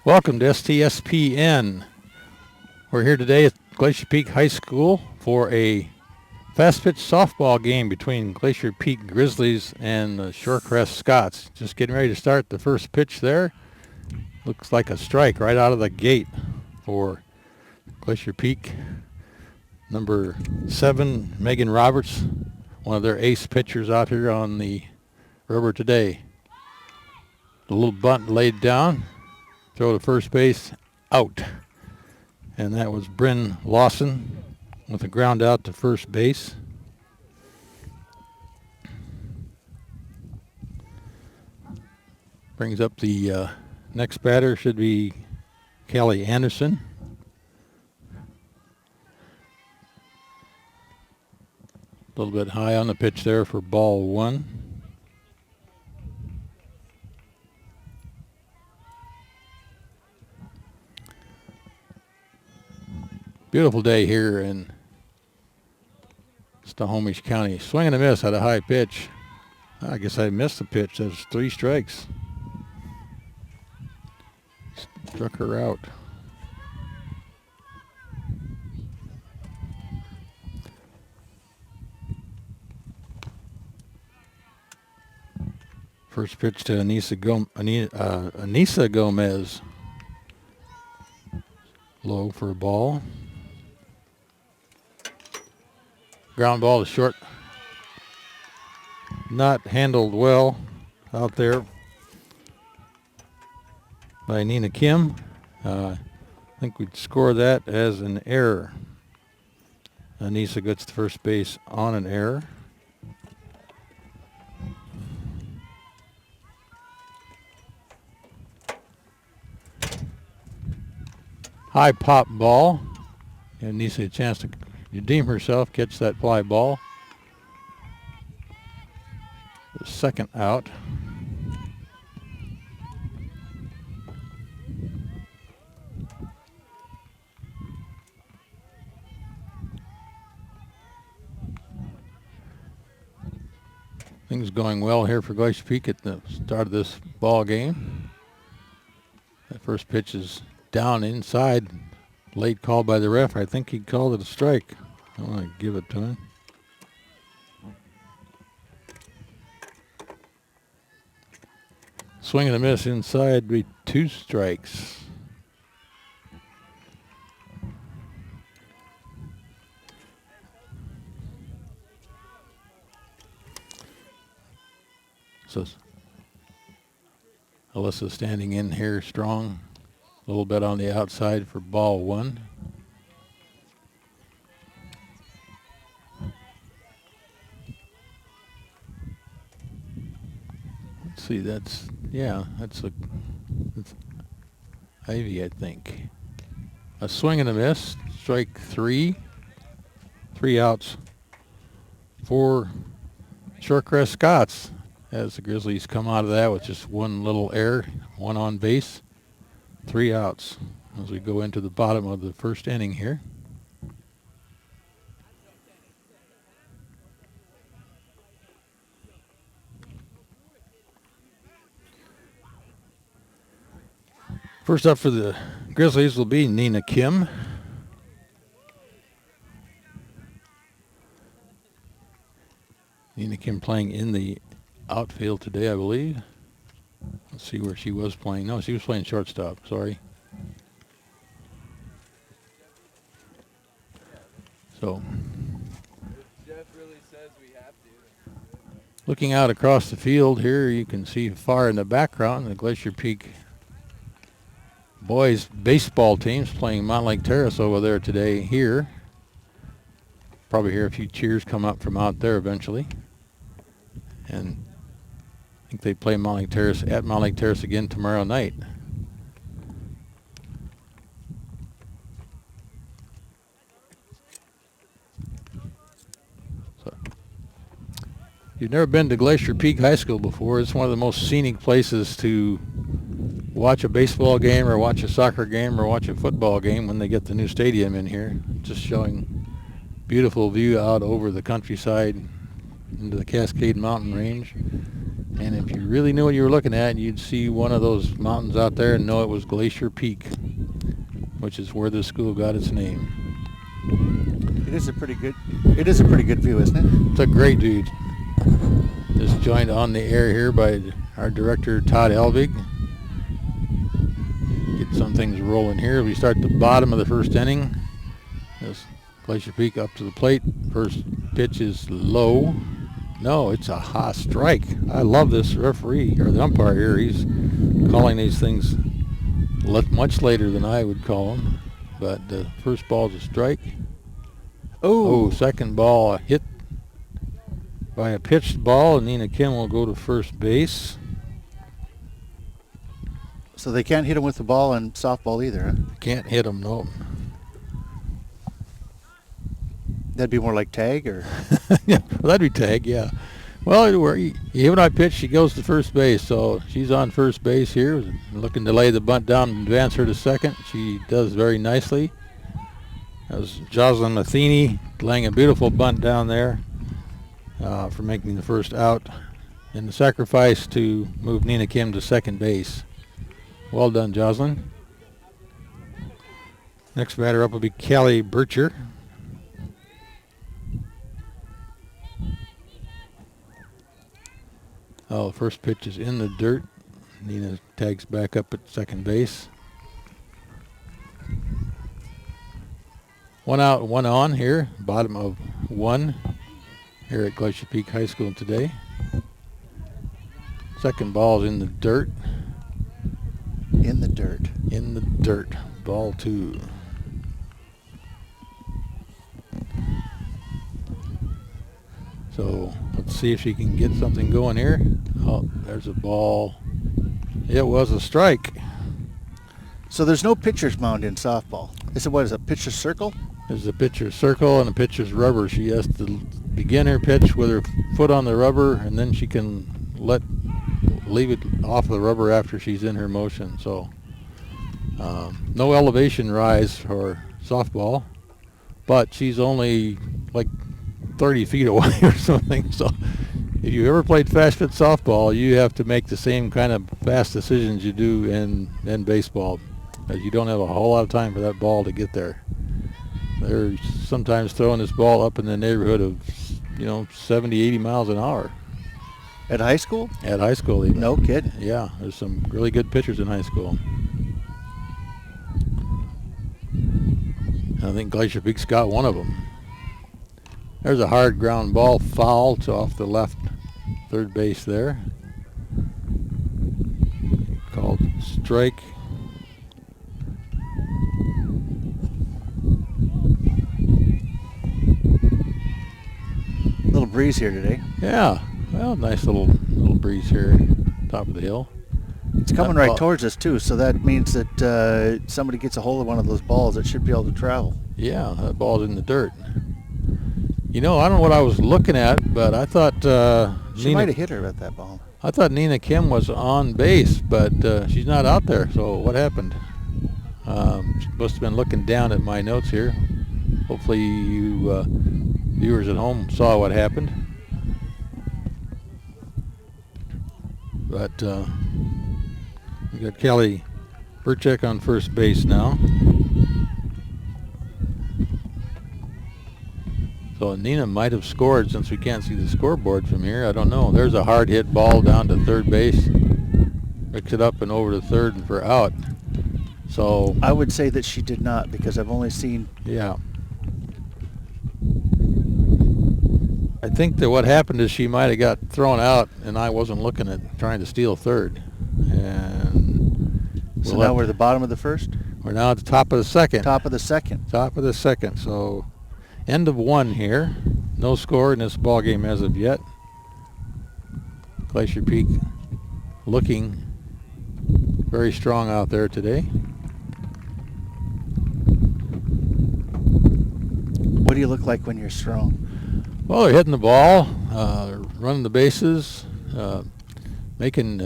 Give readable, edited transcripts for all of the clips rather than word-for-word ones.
Welcome to STSPN. We're here today at Glacier Peak High School for a fast pitch softball game between Glacier Peak Grizzlies and the Shorecrest Scots. Just getting ready to start the first pitch there. Looks like a strike right out of the gate for Glacier Peak. Number 7, Megan Roberts, one of their ace pitchers out here on the rubber today. A little bunt laid down. Throw to first base, out. And that was Bryn Lawson with a ground out to first base. Brings up the next batter, should be Callie Anderson. A little bit high on the pitch there for ball one. Beautiful day here in Snohomish County. Swing and a miss at a high pitch. I guess I missed the pitch. That's 3 strikes. Struck her out. First pitch to Anissa Gomez. Low for a ball. Ground ball to short. Not handled well out there by Nina Kim. I think we'd score that as an error. Anissa gets to first base on an error. High pop ball. And Anissa a chance to redeem herself, catch that fly ball. The second out. Things going well here for Glacier Peak at the start of this ball game. That first pitch is down inside. Late call by the ref. I think he called it a strike. I want to give it to him. Swing and a miss inside, be 2 strikes. So Alyssa standing in here strong. A little bit on the outside for ball 1. Let's see, that's Ivy, I think. A swing and a miss, strike 3. 3 outs for Shorecrest Scots as the Grizzlies come out of that with just one little error, 1 on base. 3 outs as we go into the bottom of the first inning here. First up for the Grizzlies will be Nina Kim. Nina Kim playing in the outfield today, I believe. Let's see where she was playing. No, she was playing shortstop. Sorry. So, looking out across the field here, you can see far in the background the Glacier Peak boys baseball teams playing Mount Lake Terrace over there today here. Probably hear a few cheers come up from out there eventually. And I think they play Mount Lake Terrace at Mount Lake Terrace again tomorrow night. So, if you've never been to Glacier Peak High School before, it's one of the most scenic places to watch a baseball game or watch a soccer game or watch a football game when they get the new stadium in here. Just showing beautiful view out over the countryside into the Cascade Mountain Range. And if you really knew what you were looking at, you'd see one of those mountains out there and know it was Glacier Peak, which is where the school got its name. It is a pretty good view, isn't it? It's a great view. Just joined on the air here by our director, Todd Elvig. Get some things rolling here. We start at the bottom of the first inning. This Glacier Peak up to the plate. First pitch is low. No, it's a high strike. I love this referee, or the umpire here. He's calling these things much later than I would call them. But the first ball is a strike. Oh, second ball, a hit by a pitched ball, and Nina Kim will go to first base. So they can't hit him with the ball in softball either, huh? Can't hit him, no. That'd be more like tag, or? Yeah, well, that'd be tag, yeah. Well, even I pitch, she goes to first base, so she's on first base here, looking to lay the bunt down and advance her to second. She does very nicely. That was Jocelyn Matheny laying a beautiful bunt down there for making the first out, and the sacrifice to move Nina Kim to second base. Well done, Jocelyn. Next batter up will be Callie Bircher. Oh, the first pitch is in the dirt. Nina tags back up at second base. One out, one on here. Bottom of one here at Glacier Peak High School today. Second ball is in the dirt. In the dirt. In the dirt. Ball two. So let's see if she can get something going here. Oh, there's a ball. It was a strike. So there's no pitcher's mound in softball. What is it, pitcher's circle? There's a pitcher's circle and a pitcher's rubber. She has to begin her pitch with her foot on the rubber, and then she can leave it off the rubber after she's in her motion. So no elevation rise for softball, but she's only like 30 feet away or something. So if you ever played fast pitch softball, you have to make the same kind of fast decisions you do in baseball, because you don't have a whole lot of time for that ball to get there. They're sometimes throwing this ball up in the neighborhood of 70, 80 miles an hour. At high school? At high school even. No kidding. Yeah, there's some really good pitchers in high school. I think Glacier Peak's got one of them. There's a hard ground ball, foul to off the left third base there. Called strike. Little breeze here today. Yeah, well, nice little breeze here, top of the hill. It's coming right towards us too, so that means that somebody gets a hold of one of those balls, it should be able to travel. Yeah, that ball's in the dirt. I don't know what I was looking at, but I thought she might have hit her at that ball. I thought Nina Kim was on base, but she's not out there. So what happened? She must have been looking down at my notes here. Hopefully you viewers at home saw what happened. But we got Kelly Burchek on first base now. So Nina might have scored, since we can't see the scoreboard from here. I don't know. There's a hard hit ball down to third base. Picks it up and over to third and for out. So I would say that she did not, because I've only seen. Yeah. I think that what happened is she might have got thrown out, and I wasn't looking at trying to steal third. And so now we're at the bottom of the first? We're now at the top of the second. Top of the second. Top of the second. So end of one here. No score in this ball game as of yet. Glacier Peak looking very strong out there today. What do you look like when you're strong? Well, they're hitting the ball, running the bases, making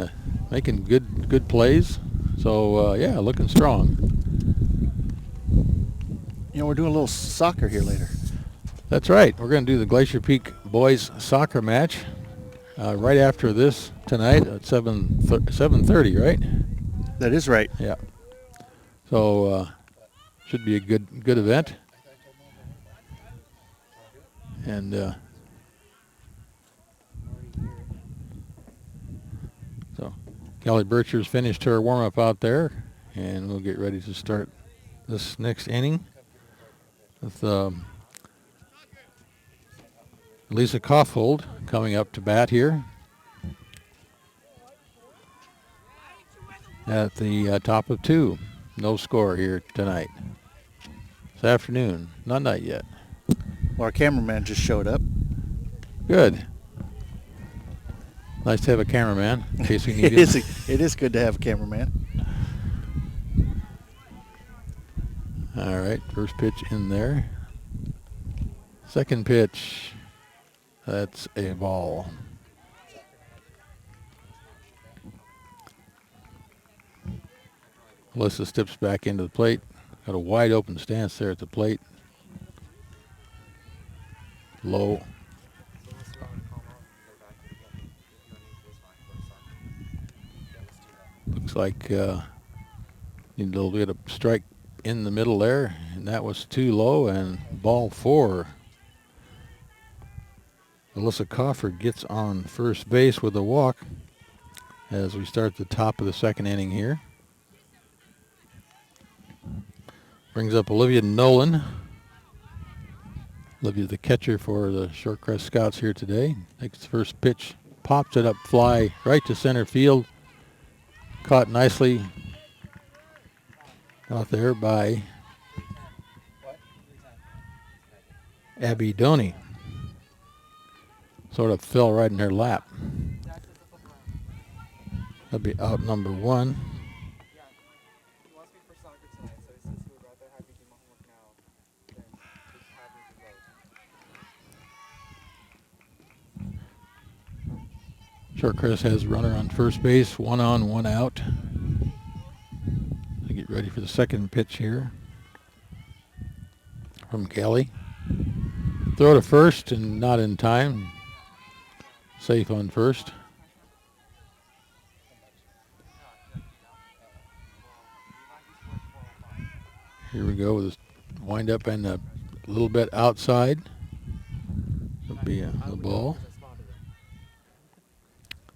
good plays. So yeah, looking strong. We're doing a little soccer here later. That's right. We're going to do the Glacier Peak boys soccer match right after this tonight at 7:30, right? That is right. Yeah. So should be a good event. And so Kelly Bircher's finished her warm-up out there, and we'll get ready to start this next inning with Lisa Kaufhold coming up to bat here at the top of 2. No score here tonight. This afternoon. Not night yet. Well, our cameraman just showed up. Good. Nice to have a cameraman in case we need him. It is good to have a cameraman. All right, first pitch in there. Second pitch. That's a ball. Alyssa steps back into the plate. Got a wide open stance there at the plate. Low. Looks like need a little bit of strike in the middle there, and that was too low, and ball 4. Alyssa Crawford gets on first base with a walk as we start the top of the second inning here. Brings up Olivia Nolan. Olivia, the catcher for the Shorecrest Scouts here today. Takes the first pitch, pops it up, fly right to center field. Caught nicely out there by Abby Doney. Sort of fell right in her lap. That'll be out number 1. Shorecrest has a runner on first base, 1 on, 1 out. To get ready for the second pitch here from Kelly. Throw to first and not in time. Safe on first. Here we go with this wind up and a little bit outside. It'll be a ball.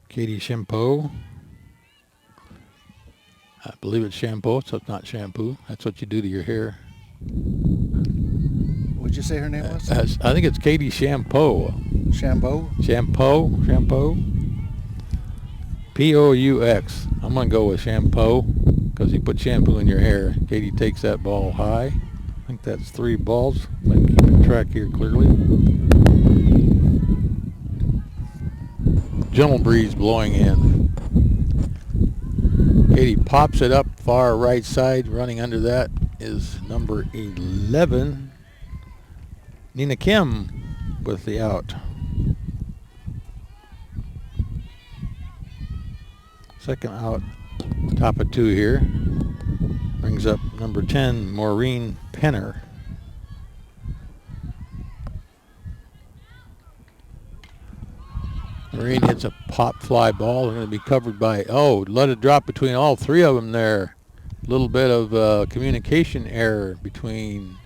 Katie Shampoo. I believe it's shampoo, so it's not shampoo. That's what you do to your hair. What'd you say her name was? I think it's Katie Shampoo. Shampoo? Shampoo. P-O-U-X. I'm going to go with shampoo because you put shampoo in your hair. Katie takes that ball high. I think that's 3 balls. I'm keeping track here clearly. Gentle breeze blowing in. Katie pops it up far right side. Running under that is number 11, Nina Kim, with the out. Second out, top of 2 here. Brings up number 10, Maureen Penner. Maureen hits a pop fly ball. They're going to be covered by, let it drop between all 3 of them there. A little bit of communication error between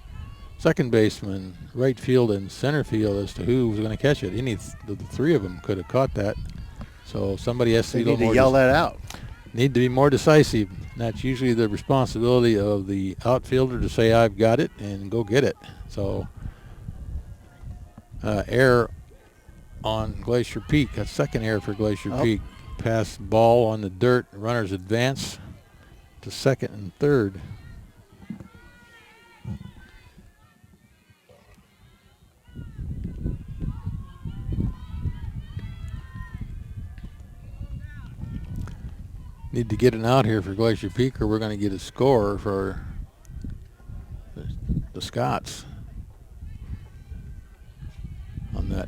second baseman, right field, and center field as to who was going to catch it. Any of the 3 of them could have caught that. So somebody has to be a little more yell that out. Need to be more decisive. That's usually the responsibility of the outfielder to say, I've got it, and go get it. So error on Glacier Peak. A second error for Glacier Peak. Pass ball on the dirt. Runners advance to second and third. Need to get it out here for Glacier Peak, or we're going to get a score for the Scots on that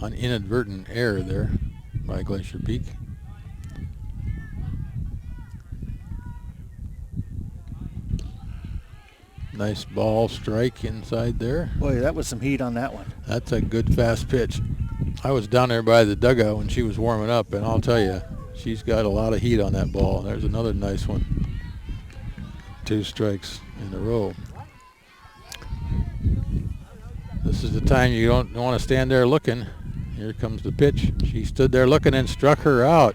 inadvertent error there by Glacier Peak. Nice ball strike inside there. Boy, that was some heat on that one. That's a good fast pitch. I was down there by the dugout when she was warming up, and I'll tell you, she's got a lot of heat on that ball. There's another nice one. 2 strikes in a row. This is the time you don't want to stand there looking. Here comes the pitch. She stood there looking and struck her out.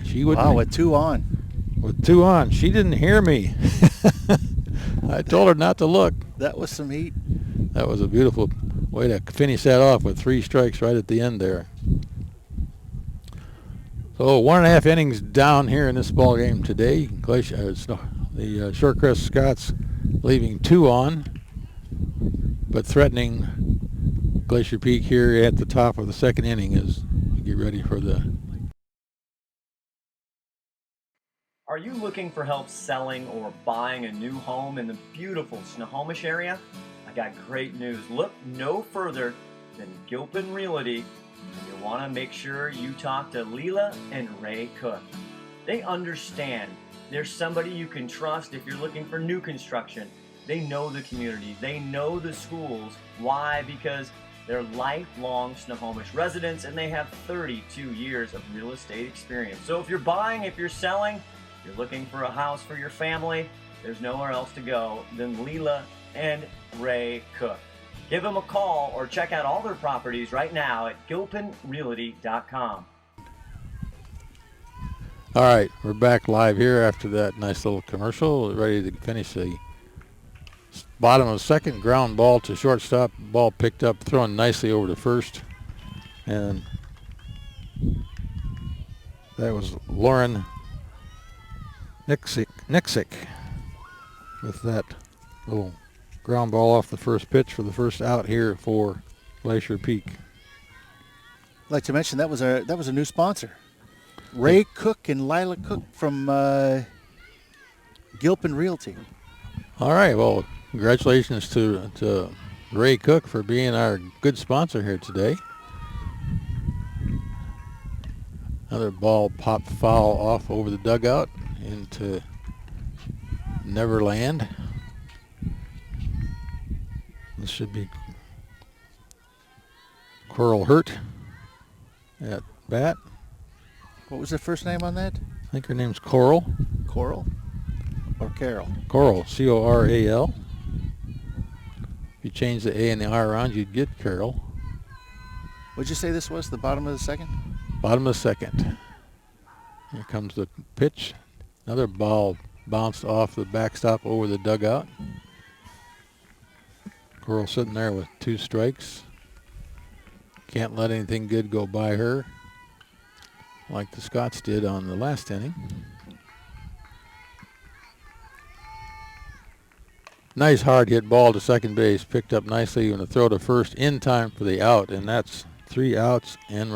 She wouldn't. Wow, with 2 on. With 2 on. She didn't hear me. I told her not to look. That was some heat. That was a beautiful way to finish that off with 3 strikes right at the end there. So 1.5 innings down here in this ball game today. Glacier, the Shorecrest Scots leaving 2 on, but threatening Glacier Peak here at the top of the 2nd inning as we get ready for the... Are you looking for help selling or buying a new home in the beautiful Snohomish area? I got great news. Look no further than Gilpin Realty, and you want to make sure you talk to Leela and Ray Cook. They understand. There's somebody you can trust if you're looking for new construction. They know the community. They know the schools. Why? Because they're lifelong Snohomish residents and they have 32 years of real estate experience. So if you're buying, if you're selling, you're looking for a house for your family, there's nowhere else to go than Leela and Ray Cook. Give them a call or check out all their properties right now at gilpinrealty.com. All right, we're back live here after that nice little commercial, ready to finish the bottom of 2nd. Ground ball to shortstop. Ball picked up, thrown nicely over to first. And that was Lauren Nixick with that little ground ball off the first pitch for the first out here for Glacier Peak. I'd like to mention that was a new sponsor. Ray Cook and Lila Cook from Gilpin Realty. All right, well, congratulations to Ray Cook for being our good sponsor here today. Another ball popped foul off over the dugout into Neverland. This should be Coral Hurt at bat. What was the first name on that? I think her name's Coral. Coral or Carol? Coral, C-O-R-A-L. If you change the A and the R around, you'd get Carol. What'd you say this was, the bottom of the 2nd? Bottom of the 2nd. Here comes the pitch. Another ball bounced off the backstop over the dugout. Coral sitting there with 2 strikes. Can't let anything good go by her, like the Scots did on the last inning. Nice hard hit ball to second base, picked up nicely and a throw to first in time for the out, and that's 3 outs, and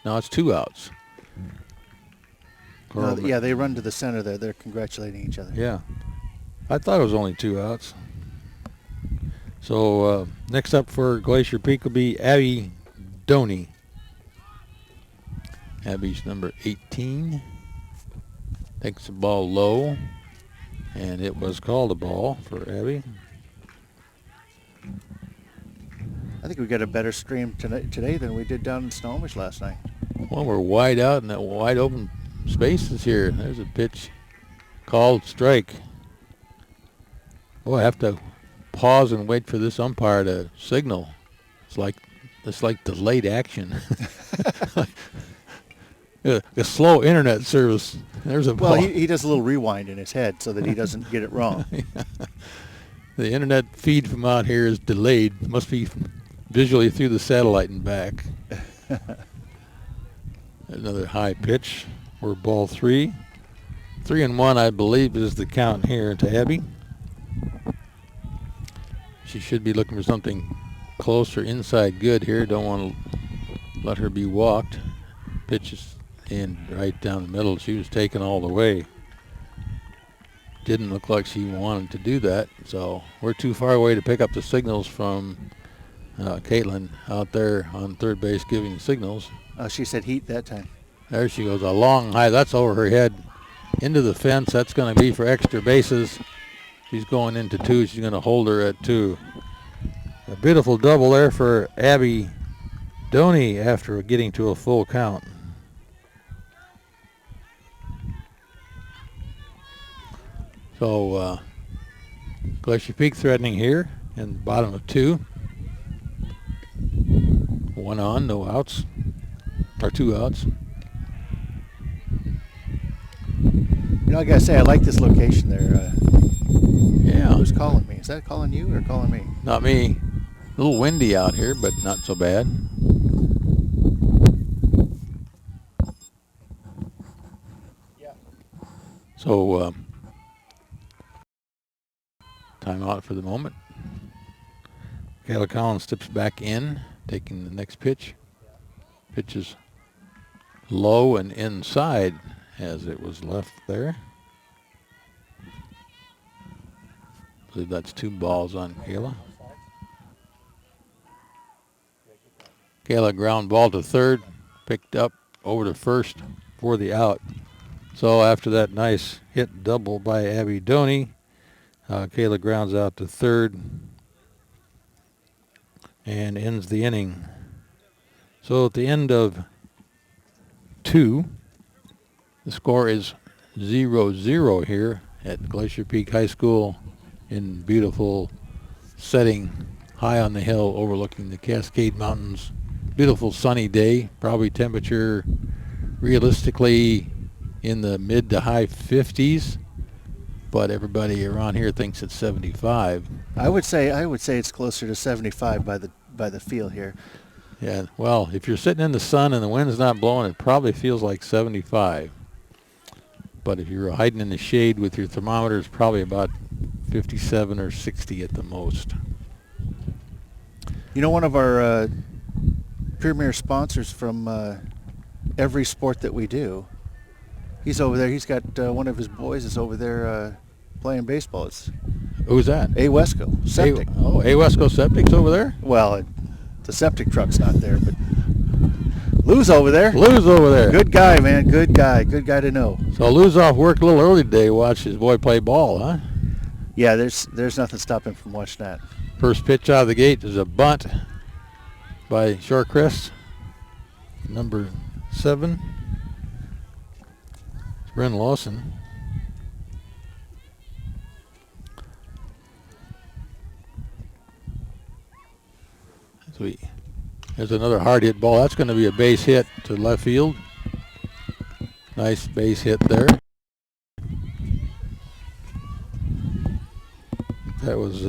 now it's 2 outs. No, yeah, they run to the center there. They're congratulating each other. Yeah. I thought it was only 2 outs. So next up for Glacier Peak will be Abby Doney. Abby's number 18. Takes the ball low, and it was called a ball for Abby. I think we got a better stream today than we did down in Snohomish last night. Well, we're wide out in that wide open spaces here. There's a pitch called strike. Oh, I have to pause and wait for this umpire to signal. It's like delayed action. A slow internet service. There's a ball. Well, he does a little rewind in his head so that he doesn't get it wrong. The internet feed from out here is delayed. Must be visually through the satellite and back. Another high pitch. We're ball 3. 3-1, I believe, is the count here to Abby. She should be looking for something closer inside good here. Don't want to let her be walked. Pitches in right down the middle. She was taken all the way. Didn't look like she wanted to do that, so we're too far away to pick up the signals from Caitlin out there on third base giving signals. She said heat that time. There she goes, a long high. That's over her head into the fence. That's going to be for extra bases. She's going into 2. She's going to hold her at 2. A beautiful double there for Abby Doney after getting to a full count. So Glacier Peak threatening here in the bottom of 2. 1 on, no outs, or 2 outs. You know, I gotta say, I like this location there. Yeah. Who's calling me? Is that calling you or calling me? Not me. A little windy out here, but not so bad. Yeah. So, timeout for the moment. Kayla Collins steps back in, taking the next pitch. Pitch is low and inside as it was left there. I believe that's 2 balls on Kayla. Kayla ground ball to third, picked up over to first for the out. So after that nice hit double by Abby Doney, Kayla grounds out to third and ends the inning. So at the end of 2, the score is 0-0 here at Glacier Peak High School in beautiful setting high on the hill overlooking the Cascade Mountains. Beautiful sunny day, probably temperature realistically in the mid to high 50s, but everybody around here thinks it's 75. I would say it's closer to 75 by the feel here. Yeah, well, if you're sitting in the sun and the wind's not blowing, it probably feels like 75. But if you're hiding in the shade with your thermometer, it's probably about 57 or 60 at the most. You know, one of our premier sponsors from every sport that we do, he's over there. He's got one of his boys is over there playing baseball. It's Who's that? A. Wesco, septic. A. Wesco Septic's over there? Well, the septic truck's not there, but Lou's over there. Lou's over there. Good guy, man. Good guy. Good guy to know. So Lou's off work a little early today to watch his boy play ball, huh? Yeah, there's nothing stopping him from watching that. First pitch out of the gate is a bunt by Shorecrest, number 7. It's Bryn Lawson. There's another hard hit ball. That's going to be a base hit to left field. Nice base hit there. That was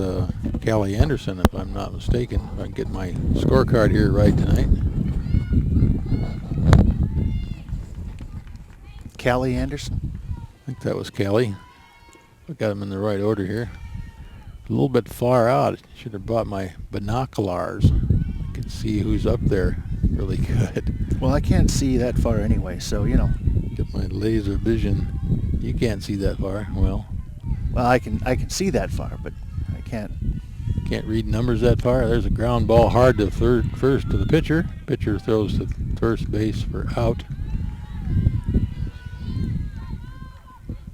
Callie Anderson, if I'm not mistaken. If I can get my scorecard here right tonight. Callie Anderson? I think that was Callie. I got them in the right order here. A little bit far out. Should have brought my binoculars. I can see who's up there really good. Well, I can't see that far anyway, so, you know. Get my laser vision. You can't see that far. Well, I can see that far, but I can't. Can't read numbers that far. There's a ground ball hard to first to the pitcher. Pitcher throws to first base for out.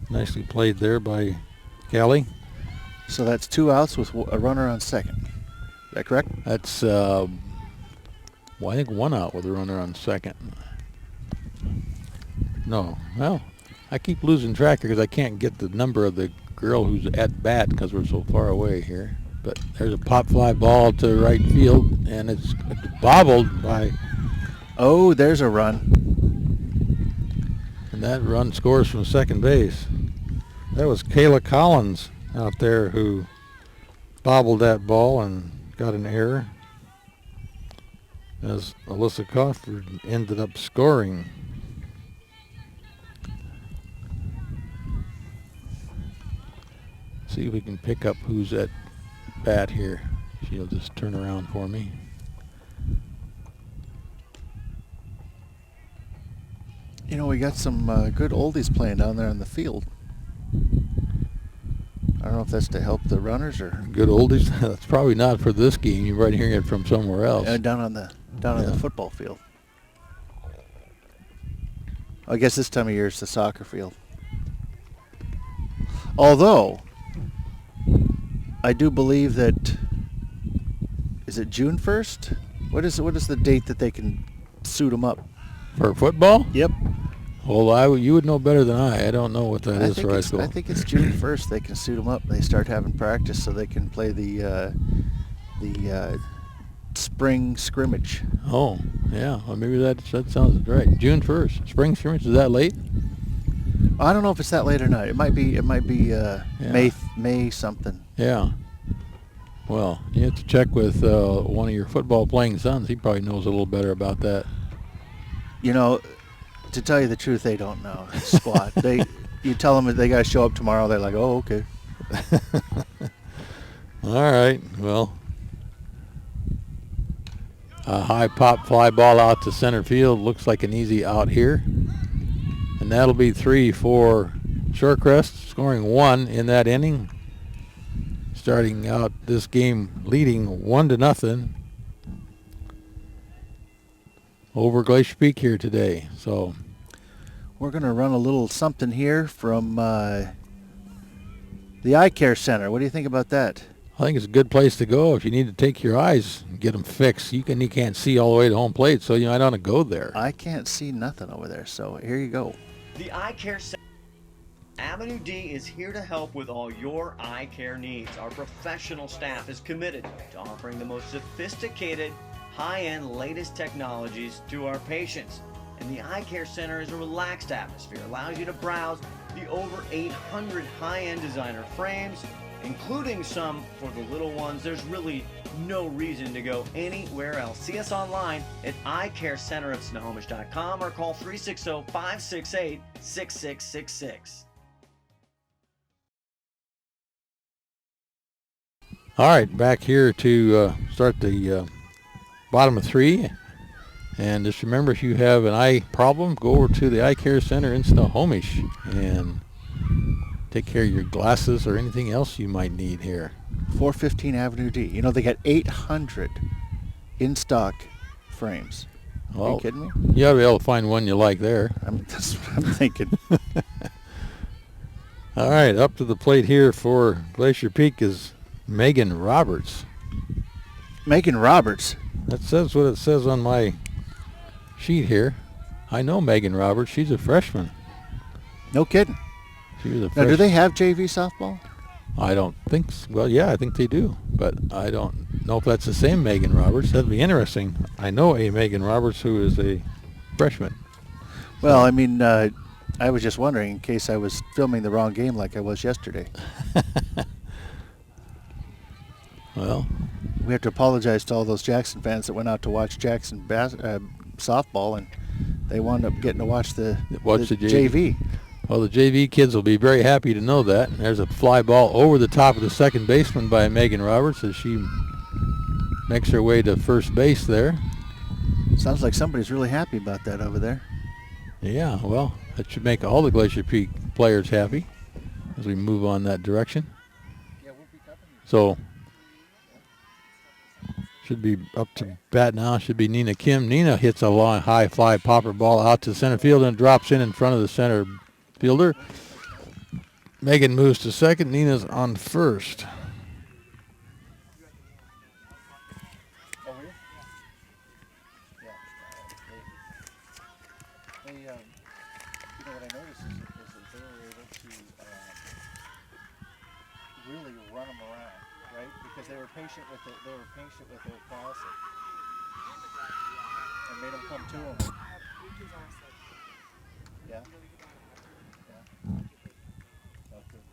Nicely played there by Callie. So that's 2 outs with a runner on second. Is that correct? That's, I think 1 out with a runner on second. No, well, I keep losing track because I can't get the number of the girl who's at bat because we're so far away here. But there's a pop fly ball to right field, and it's bobbled by... Oh, there's a run. And that run scores from second base. That was Kayla Collins out there who bobbled that ball and got an error, as Alyssa Crawford ended up scoring. See if we can pick up who's at bat here. She'll just turn around for me. You know, we got some good oldies playing down there on the field. I don't know if that's to help the runners or... Good oldies? That's probably not for this game. You're right hearing it from somewhere else. Down on the football field. I guess this time of year it's the soccer field. Although, I do believe that, is it June 1st? What is the date that they can suit them up? For football? Yep. Well, you would know better than I. I don't know what that is for high I school. think it's June 1st they can suit them up. They start having practice so they can play the spring scrimmage. Oh, yeah. Well, maybe that sounds right. June 1st. Spring scrimmage, is that late? I don't know if it's that late or not. It might be May something. Yeah. Well, you have to check with one of your football playing sons. He probably knows a little better about that. You know, to tell you the truth, they don't know squat. You tell them that they got to show up tomorrow. They're like, oh, okay. All right. Well, a high pop fly ball out to center field. Looks like an easy out here. And that'll be 3 for Shorecrest, scoring 1 in that inning. Starting out this game leading 1-0 over Glacier Peak here today. So we're going to run a little something here from the Eye Care Center. What do you think about that? I think it's a good place to go if you need to take your eyes and get them fixed. You can't see all the way to home plate, so you might want to go there. I can't see nothing over there, so here you go. The Eye Care Center Avenue D is here to help with all your eye care needs. Our professional staff is committed to offering the most sophisticated, high-end, latest technologies to our patients. And the Eye Care Center is a relaxed atmosphere, allows you to browse the over 800 high-end designer frames, including some for the little ones. There's really no reason to go anywhere else. See us online at eyecarecenter@snohomish.com or call 360-568-6666. All right, back here to start the bottom of 3. And just remember, if you have an eye problem, go over to the Eye Care Center in Snohomish and take care of your glasses or anything else you might need here. 415 Avenue D. You know, they got 800 in-stock frames. Well, are you kidding me? You ought to be able to find one you like there. That's what I'm thinking. All right, up to the plate here for Glacier Peak is Megan Roberts. Megan Roberts? That says what it says on my sheet here. I know Megan Roberts. She's a freshman. No kidding. She was a Now, freshman. do they have JV softball? I don't think so. Well, yeah, I think they do. But I don't know if that's the same Megan Roberts. That'd be interesting. I know a Megan Roberts who is a freshman. Well, I mean, I was just wondering in case I was filming the wrong game like I was yesterday. Well, we have to apologize to all those Jackson fans that went out to watch Jackson softball, and they wound up getting to watch the JV. Well, the JV kids will be very happy to know that. There's a fly ball over the top of the second baseman by Megan Roberts as she makes her way to first base there. Sounds like somebody's really happy about that over there. Yeah, well, that should make all the Glacier Peak players happy as we move on that direction. So, should be up to bat now. Should be Nina Kim. Nina hits a long, high fly popper ball out to center field and drops in front of the center fielder. Megan moves to second. Nina's on first. Really run them around, right? Because they were patient with it. They were patient with their passing, and made them come to them. Yeah.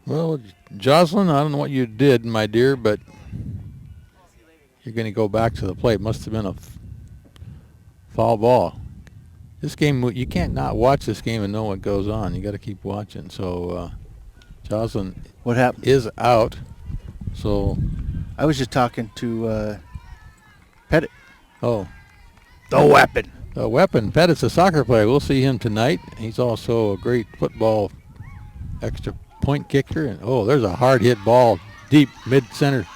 Well, Jocelyn, I don't know what you did, my dear, but you're going to go back to the plate. Must have been a foul ball. This game, you can't not watch this game and know what goes on. You got to keep watching. So, Jocelyn, what happened? Is out. So, I was just talking to Pettit. Oh, the weapon. The weapon. Pettit's a soccer player. We'll see him tonight. He's also a great football extra point kicker. And oh, there's a hard hit ball deep mid center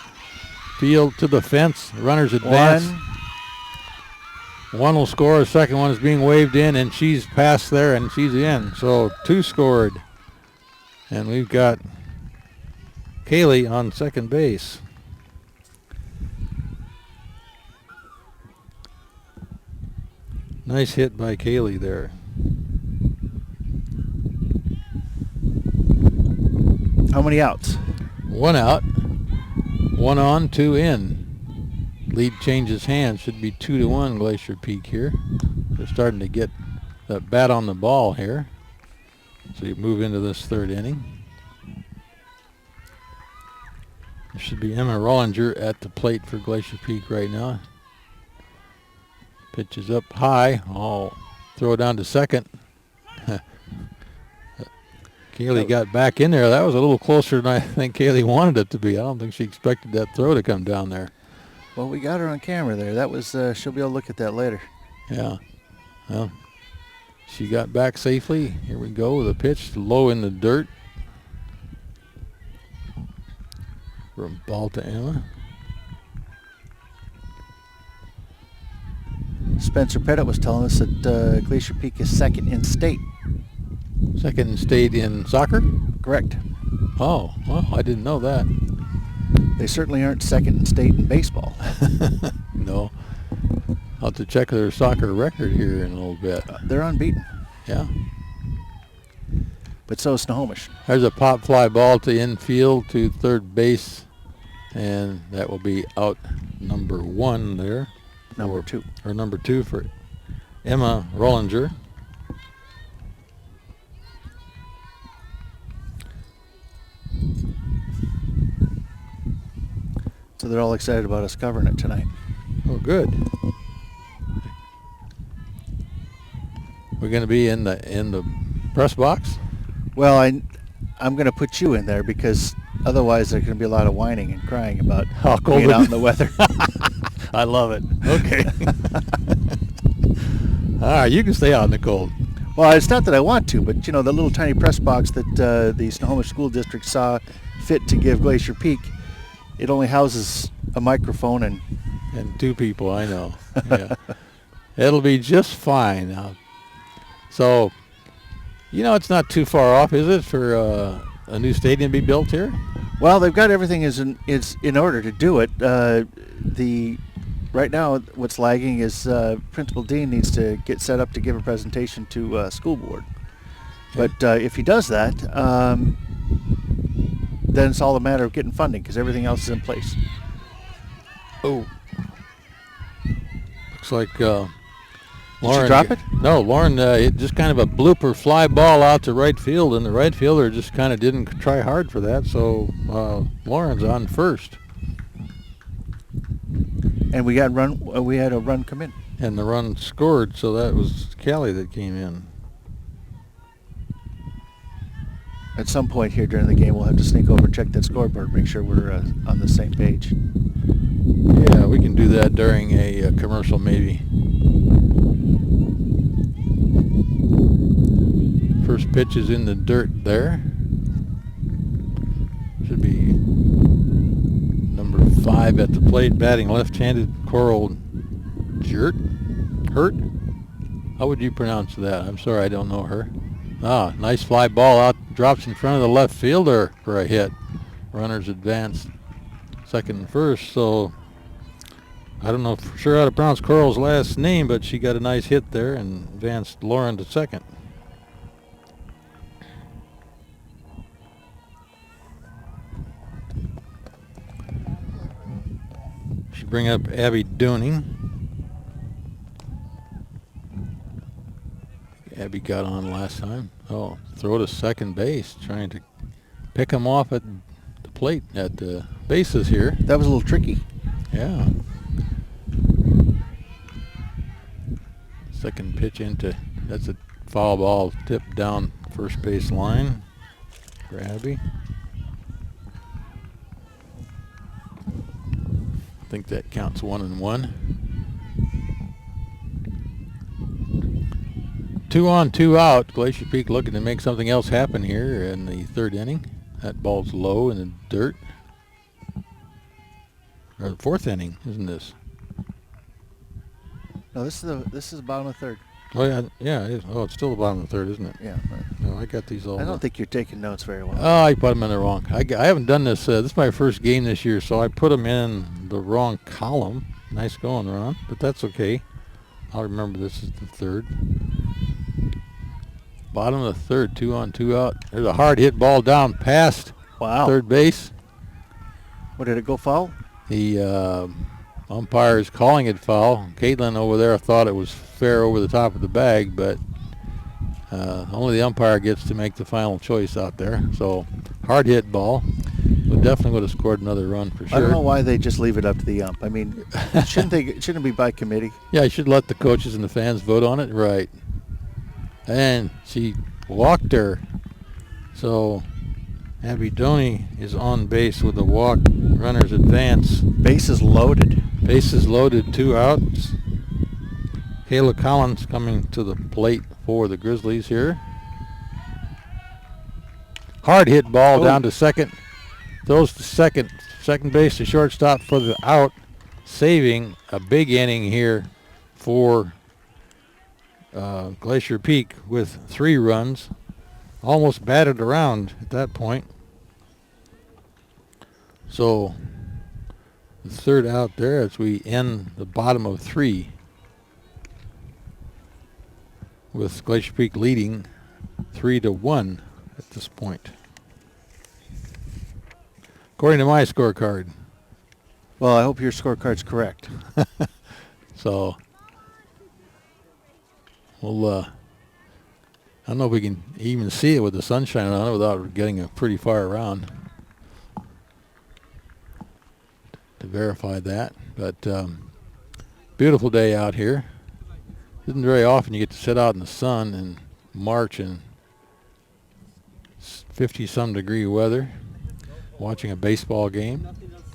field to the fence. Runners advance. One will score. The second one is being waved in, and she's passed there, and she's in. So 2 scored. And we've got Kaylee on second base. Nice hit by Kaylee there. How many outs? 1 out, 1 on, 2 in. Lead changes hands. Should be 2-1 Glacier Peak here. They're starting to get the bat on the ball here. So you move into this 3rd inning. There should be Emma Rollinger at the plate for Glacier Peak right now. Pitch is up high. I'll throw it down to second. Kaylee got back in there. That was a little closer than I think Kaylee wanted it to be. I don't think she expected that throw to come down there. Well, we got her on camera there. That was, she'll be able to look at that later. Yeah. Well, she got back safely. Here we go. The pitch low in the dirt. From ball to Emma. Spencer Pettit was telling us that Glacier Peak is 2nd in state. 2nd in state in soccer? Correct. Oh, well, I didn't know that. They certainly aren't 2nd in state in baseball. No. I'll have to check their soccer record here in a little bit. They're unbeaten. Yeah. But so is Snohomish. There's a pop fly ball to infield to 3rd base, and that will be out number 1 there. Number 2. Or number 2 for Emma Rollinger. So they're all excited about us covering it tonight. Oh, good. We're going to be in the press box. Well, I'm going to put you in there because otherwise there's going to be a lot of whining and crying about How cold being it out is. in the weather. I love it. Okay. All right, you can stay out in the cold. Well, it's not that I want to, but you know, the little tiny press box that the Snohomish School District saw fit to give Glacier Peak, it only houses a microphone and 2 people, I know. Yeah. It'll be just fine now. So, you know, it's not too far off, is it, for a new stadium to be built here? well, they've got everything is in order to do it. Right now, what's lagging is Principal Dean needs to get set up to give a presentation to school board. Okay. But if he does that, then it's all a matter of getting funding because everything else is in place. Oh. Looks like Did Lauren... she drop it? No, Lauren, it just kind of a blooper fly ball out to right field, and the right fielder just kind of didn't try hard for that, so Lauren's on first. And we had a run come in. And the run scored, so that was Callie that came in. At some point here during the game, we'll have to sneak over and check that scoreboard, make sure we're on the same page. Yeah, we can do that during a commercial maybe. First pitch is in the dirt there. Should be number 5 at the plate, batting left-handed, Coral Hurt? How would you pronounce that? I'm sorry, I don't know her. Ah, nice fly ball out, drops in front of the left fielder for a hit. Runners advance second and first, so I don't know for sure how to pronounce Coral's last name, but she got a nice hit there and advanced Lauren to second. She bring up Abby Dooning. Abby got on last time. Oh, throw to second base, trying to pick him off at the plate, at the bases here. That was a little tricky. Yeah. Second pitch into, that's a foul ball tipped down first base line for Abby. I think that counts 1-1. 2 on, 2 out. Glacier Peak looking to make something else happen here in the 3rd inning. That ball's low in the dirt. Or the 4th inning, isn't this? No, this is the bottom of the 3rd. Oh yeah, it is. Oh, it's still the bottom of the 3rd, isn't it? Yeah. No, I got these all. I don't think you're taking notes very well. Oh, I put them in the wrong. I haven't done this. This is my first game this year, so I put them in the wrong column. Nice going, Ron, but that's okay. I'll remember this is the third. Bottom of the third, 2 on, 2 out. There's a hard hit ball down past third base. What, did it go foul? The umpire is calling it foul. Caitlin over there thought it was fair over the top of the bag, but only the umpire gets to make the final choice out there. So hard hit ball. Definitely would have scored another run for sure. I don't know why they just leave it up to the ump. I mean, shouldn't it be by committee? Yeah, you should let the coaches and the fans vote on it. Right. And she walked her. So Abby Doney is on base with a walk. Runners advance. Bases loaded. Bases loaded, 2 outs. Kayla Collins coming to the plate for the Grizzlies here. Hard hit ball down to second. Throws to second base to shortstop for the out, saving a big inning here for Glacier Peak with 3 runs. Almost batted around at that point. So the third out there as we end the bottom of 3 with Glacier Peak leading 3-1 at this point. According to my scorecard. Well, I hope your scorecard's correct. So, we'll, I don't know if we can even see it with the sunshine on it without getting a pretty far around to verify that. But beautiful day out here. Isn't very often you get to sit out in the sun in March in 50-some degree weather. Watching a baseball game.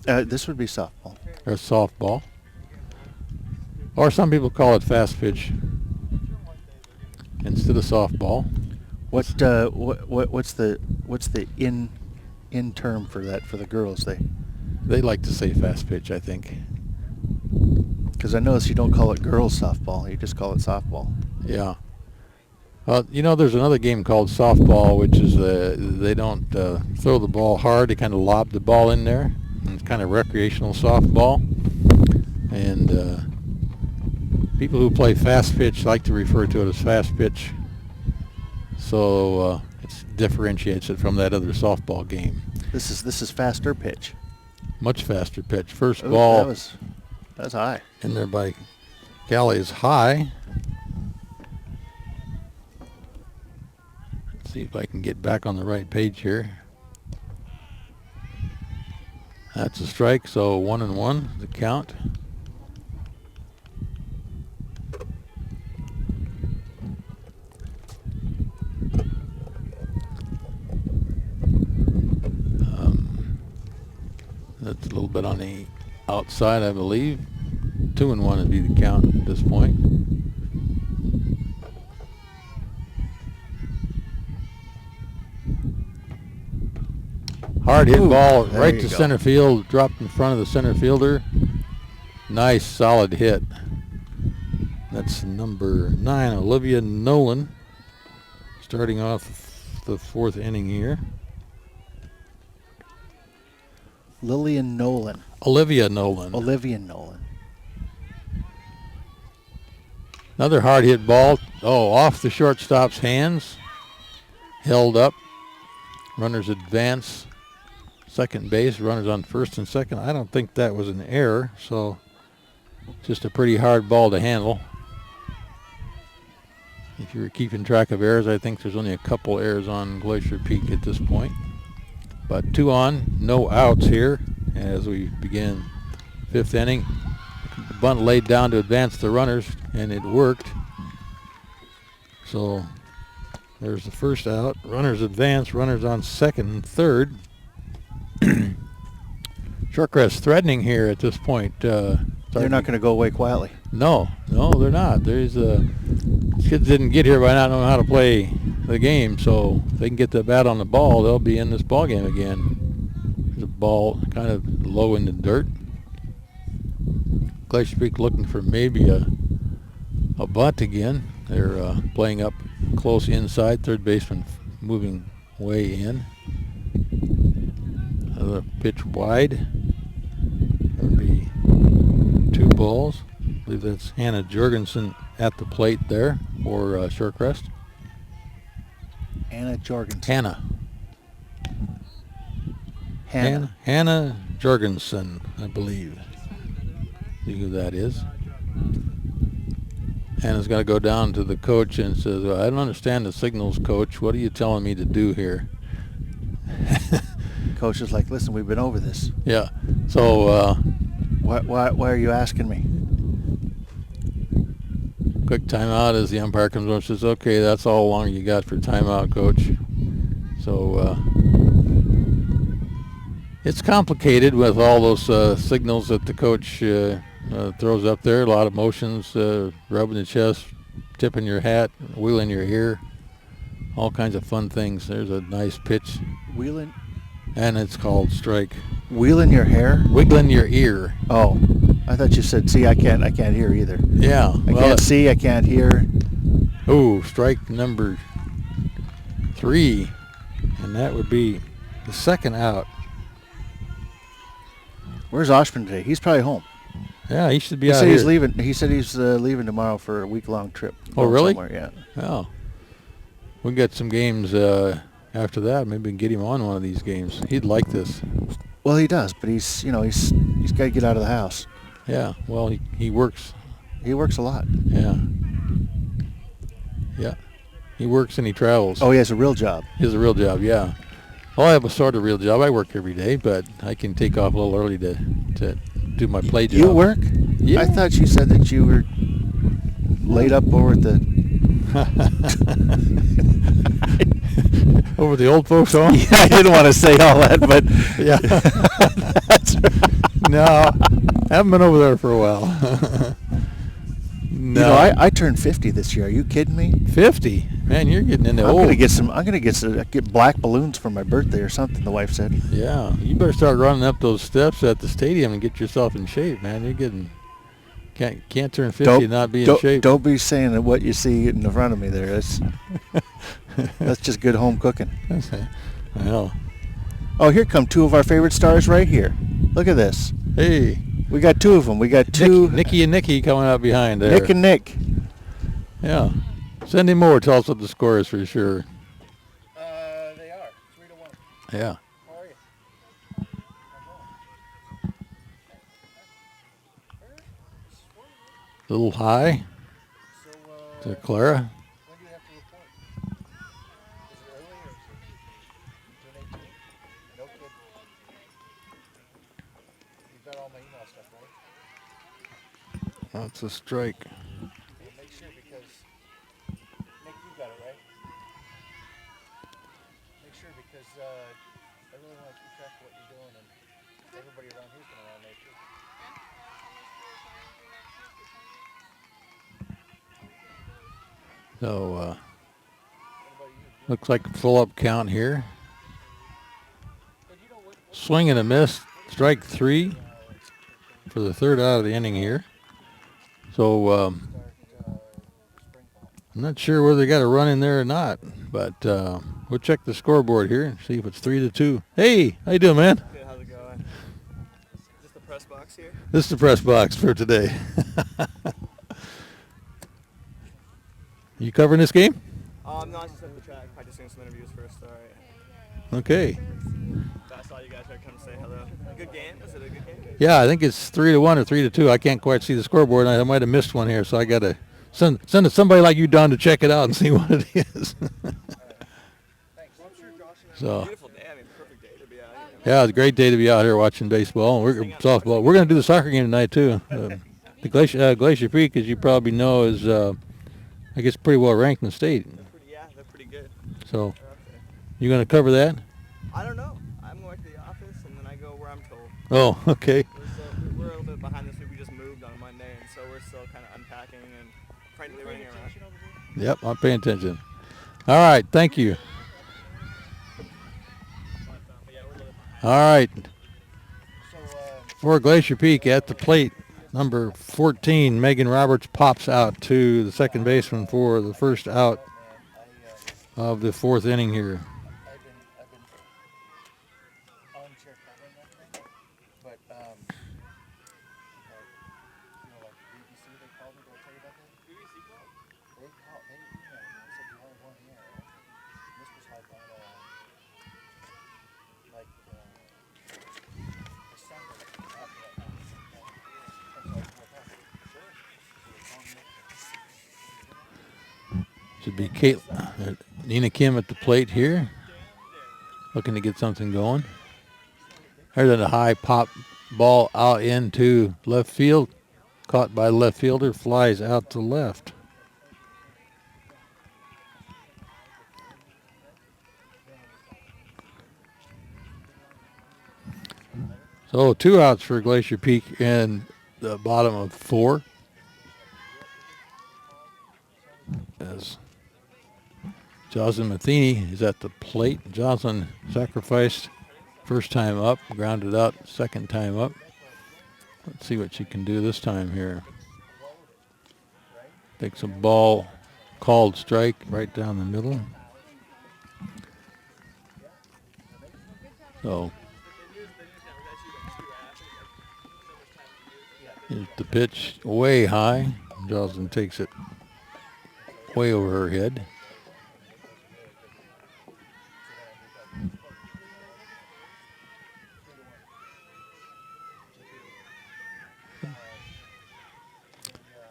This would be softball. Or softball. Or some people call it fast pitch instead of softball. What's the in term for that for the girls? They like to say fast pitch, I think. Because I notice you don't call it girls softball, you just call it softball. Yeah. You know, there's another game called softball, which is they don't throw the ball hard. They kind of lob the ball in there. And it's kind of recreational softball. And people who play fast pitch like to refer to it as fast pitch. So it differentiates it from that other softball game. This is faster pitch. Much faster pitch. First ball. That's high. In there by Galley is high. See if I can get back on the right page here. That's a strike, so 1-1 the count. That's a little bit on the outside, I believe. 2-1 would be the count at this point. Hard hit ball right to center field, dropped in front of the center fielder. Nice solid hit. That's number 9, Olivia Nolan, starting off the 4th inning here. Olivia Nolan. Another hard hit ball. Off the shortstop's hands. Held up. Runners advance. Second base, runners on first and second. I don't think that was an error, so just a pretty hard ball to handle. If you were keeping track of errors, I think there's only a couple errors on Glacier Peak at this point. But 2 on, no outs here as we begin 5th inning. The bunt laid down to advance the runners, and it worked. So there's the first out. Runners advance, runners on second and third. Shorecrest threatening here at this point. They're not going to go away quietly. No, they're not. These kids didn't get here by not knowing how to play the game, so if they can get the bat on the ball, they'll be in this ball game again. There's a ball kind of low in the dirt. Glacier Peak looking for maybe a bunt again. They're playing up close inside. Third baseman moving way in. Another pitch wide. There would be 2 balls. I believe that's Hannah Jorgensen at the plate there for Shorecrest. Anna Jorgensen. Hannah Jorgensen, I believe. See who that is. Hannah's got to go down to the coach and says, well, I don't understand the signals, coach. What are you telling me to do here? Coach is like, listen, we've been over this. Yeah. So why are you asking me? quick timeout as the umpire comes over and says, okay, that's all long you got for timeout, coach. So it's complicated with all those signals that the coach throws up there. A lot of motions, rubbing the chest, tipping your hat, wheeling your ear, all kinds of fun things. There's a nice pitch. Wheeling? And it's called strike. Wheeling your hair? Wiggling your ear. Oh, I thought you said, see, I can't hear either. Yeah. I can't see, I can't hear. Oh, strike number 3. And that would be the second out. Where's Oshman today? He's probably home. Yeah, he should be He out said here. he's leaving. He said he's leaving tomorrow for a week-long trip. Oh, really? Somewhere, yeah. Oh. We'll get some games after that. Maybe we can get him on one of these games. He'd like this. Well, he does, but he's got to get out of the house. Yeah, well, he works. He works a lot. Yeah. Yeah. He works and he travels. Oh, he has a real job. He has a real job, yeah. Well, I have a sort of real job. I work every day, but I can take off a little early to do my play job. You work? Yeah. I thought you said that you were laid up over at the... Over the old folks' home? Yeah, I didn't want to say all that, but... Yeah. That's right. No, haven't been over there for a while. No. You know, I turned 50 this year. Are you kidding me? 50? Man, you're getting into I'm old. gonna get black balloons for my birthday or something, the wife said. Yeah, you better start running up those steps at the stadium and get yourself in shape, man. You're getting... Can't turn 50 and not be in shape. Don't be saying that what you see in front of me there. That's just good home cooking. Well. Oh, here come 2 of our favorite stars right here. Look at this. Hey. We got 2 of them. We got 2. Nikki and Nikki coming up behind there. Nick and Nick. Yeah. Cindy Moore, tell us what the score is for sure. They are 3-1. Yeah. How are you? A little high to Clara. When do you have to report? Is it early or is it June 18th? No kid. You've got all my email stuff, right? That's a strike. Well, make sure because Nick, you got it, right? Make sure because I really want to keep track of what you're doing and everybody around here's going around there too. So, looks like a full-up count here. Swing and a miss. Strike 3 for the 3rd out of the inning here. So, I'm not sure whether they got a run in there or not, but we'll check the scoreboard here and see if it's 3-2. Hey, how you doing, man? Good, how's it going? Is this the press box here? This is the press box for today. You covering this game? No, I just at the track, practicing some interviews for a start. Okay. I saw you guys here come to say hello. A good game? Is it a good game? Yeah, I think it's 3-1 or 3-2. I can't quite see the scoreboard, and I might have missed one here, so I got to send somebody like you down to check it out and see what it is. So. Beautiful day. I mean, perfect day to be out here. Yeah, it's a great day to be out here watching baseball. Softball. We're going to do the soccer game tonight too. The Glacier Peak, as you probably know, is I guess pretty well ranked in the state. They're pretty good. So, you going to cover that? I don't know. I'm going to the office and then I go where I'm told. Oh, okay. We're a little bit behind this week. We just moved on Monday, and so we're still kind of unpacking and frankly running around. Yep, I'm paying attention. All right, thank you. All right. For Glacier Peak at the plate, number 14, Megan Roberts pops out to the second baseman for the first out of the 4th inning here. I've been armchair covering that thing, but you know, like BBC, they called me. Did I tell you about that? BBC called? Should be Nina Kim at the plate here, looking to get something going. There's a high pop ball out into left field, caught by the left fielder, flies out to left. So 2 outs for Glacier Peak in the bottom of 4. As Jocelyn Matheny is at the plate. Jocelyn sacrificed first time up, grounded out second time up. Let's see what she can do this time here. Takes a ball, called strike right down the middle. So here's the pitch way high. Jocelyn takes it way over her head.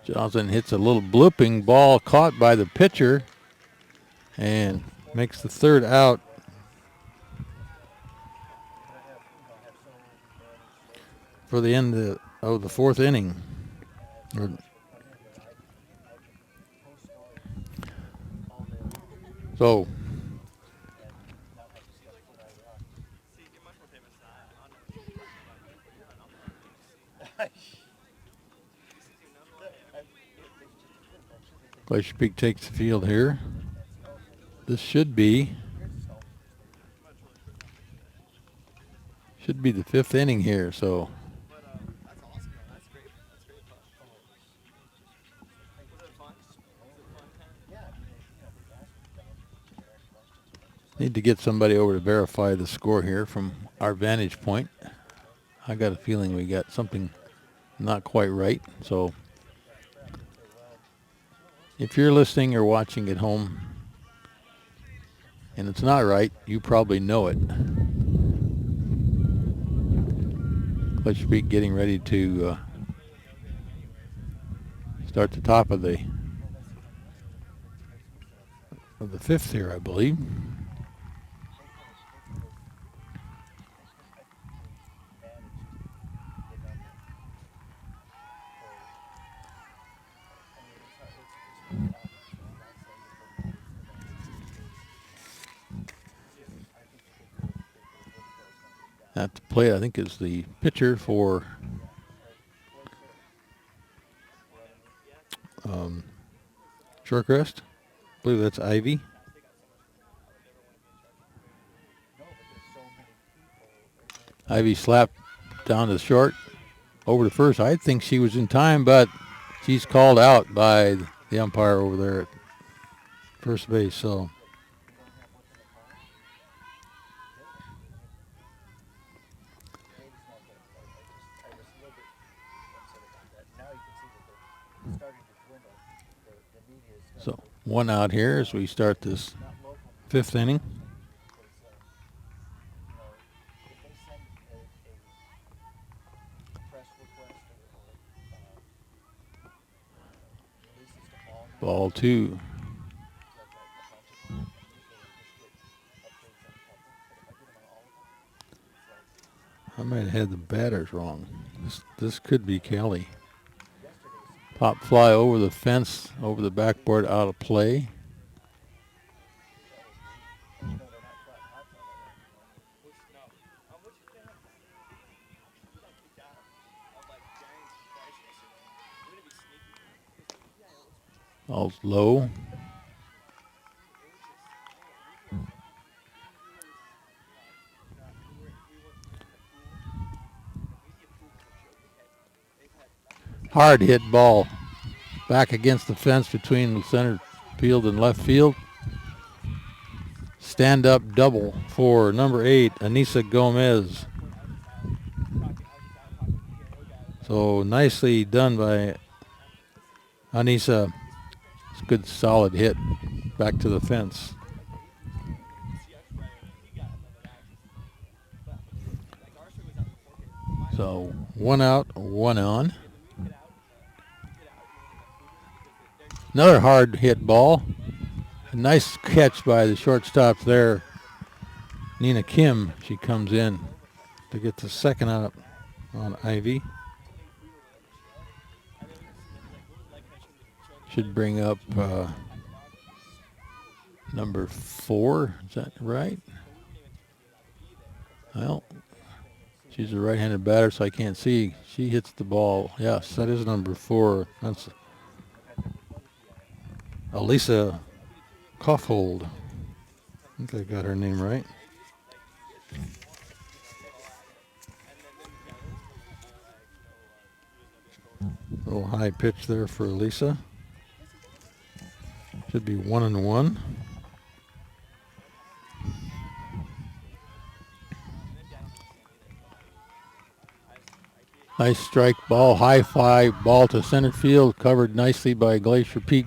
Johnson hits a little blooping ball caught by the pitcher and makes the 3rd out. For the end of the 4th inning. So Glacier Peak takes the field here. This should be the 5th inning here, so need to get somebody over to verify the score here from our vantage point. I got a feeling we got something not quite right, so if you're listening or watching at home and it's not right, you probably know it. Glacier Peak getting ready to start the top of the 5th here, I believe. At the plate, I think, is the pitcher for Shorecrest. I believe that's Ivy. Ivy slapped down to short, over to first. I think she was in time, but she's called out by the umpire over there at first base. So So 1 out here as we start this 5th inning. Ball 2. I might have had the batters wrong. This could be Kelly. Pop fly over the fence, over the backboard, out of play. Ball's low. Hard hit ball back against the fence between the center field and left field. Stand up double for number 8, Anissa Gomez. So nicely done by Anissa. It's a good solid hit back to the fence. So 1 out, 1 on. Another hard hit ball A nice catch by the shortstop there. Nina Kim, she comes in to get the second out on Ivy. Should bring up number 4. Is that right? Well, she's a right-handed batter, so I can't see. She hits the ball. Yes, that is number 4. That's Elisa Kaufhold. I think I got her name right. A little high pitch there for Elisa. Should be 1-1. Nice strike ball, high fly ball to center field, covered nicely by Glacier Peak,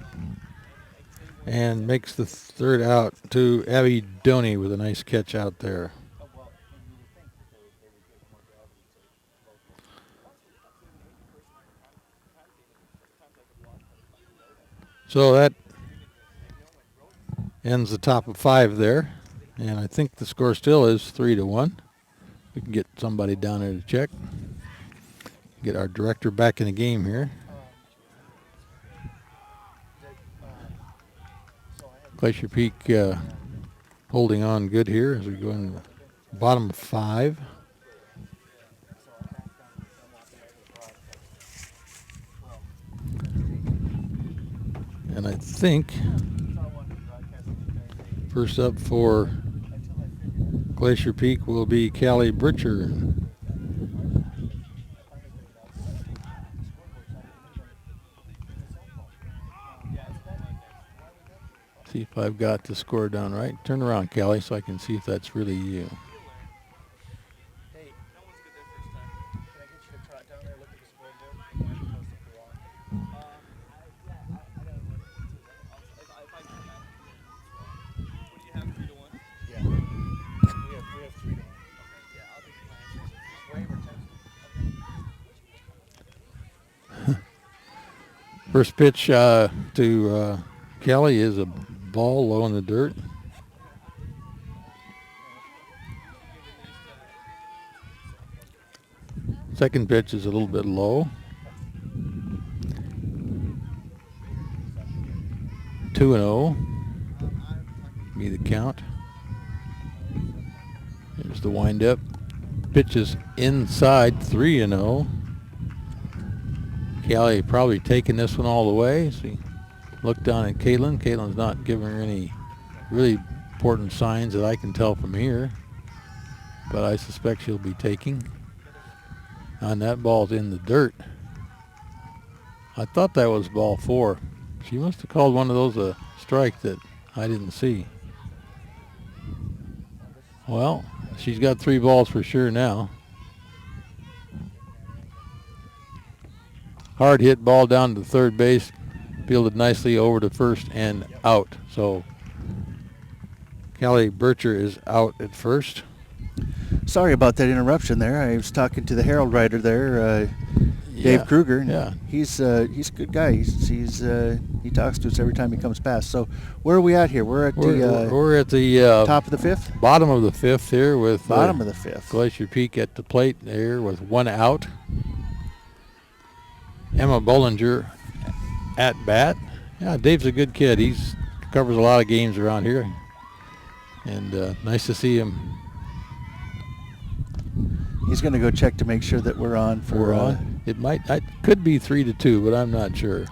and makes the third out to Abby Doney with a nice catch out there. So that ends the top of 5 there, and I think the score still is 3-1. We can get somebody down there to check. Get our director back in the game here. Glacier Peak holding on good here as we go in the bottom of 5. And I think first up for Glacier Peak will be Callie Britcher. See if I've got the score down right. Turn around, Callie, so I can see if that's really you. Hey, no one's good there first time. Can I get you to trot down there, look at the scoreboard, and post up the wall? I gotta look at it too. If I can, what do you have, 3-1? Yeah. We have 3-1. Okay, yeah, I'll take my answers. Wave or text. First pitch to Kelly is a ball low in the dirt. Second pitch is a little bit low. 2-0. Be the count. Here's the windup. Pitch is inside, 3-0. Kelly probably taking this one all the way. See, look down at Caitlin. Caitlin's not giving her any really important signs that I can tell from here, but I suspect she'll be taking. And that ball's in the dirt. I thought that was ball 4. She must have called one of those a strike that I didn't see. Well, she's got 3 balls for sure now. Hard hit ball down to third base, fielded nicely over to first and out. So Callie Bircher is out at first. Sorry about that interruption there. I was talking to the Herald writer there, Dave Kruger. Yeah. He's a good guy. He talks to us every time he comes past. So where are we at here? We're at the top of the 5th? Bottom of the 5th here with bottom of the 5th. Glacier Peak at the plate there with 1 out. Emma Bollinger at bat. Yeah, Dave's a good kid. He's covers a lot of games around here, and nice to see him. He's going to go check to make sure that we're on for. We're on. It could be 3-2, but I'm not sure.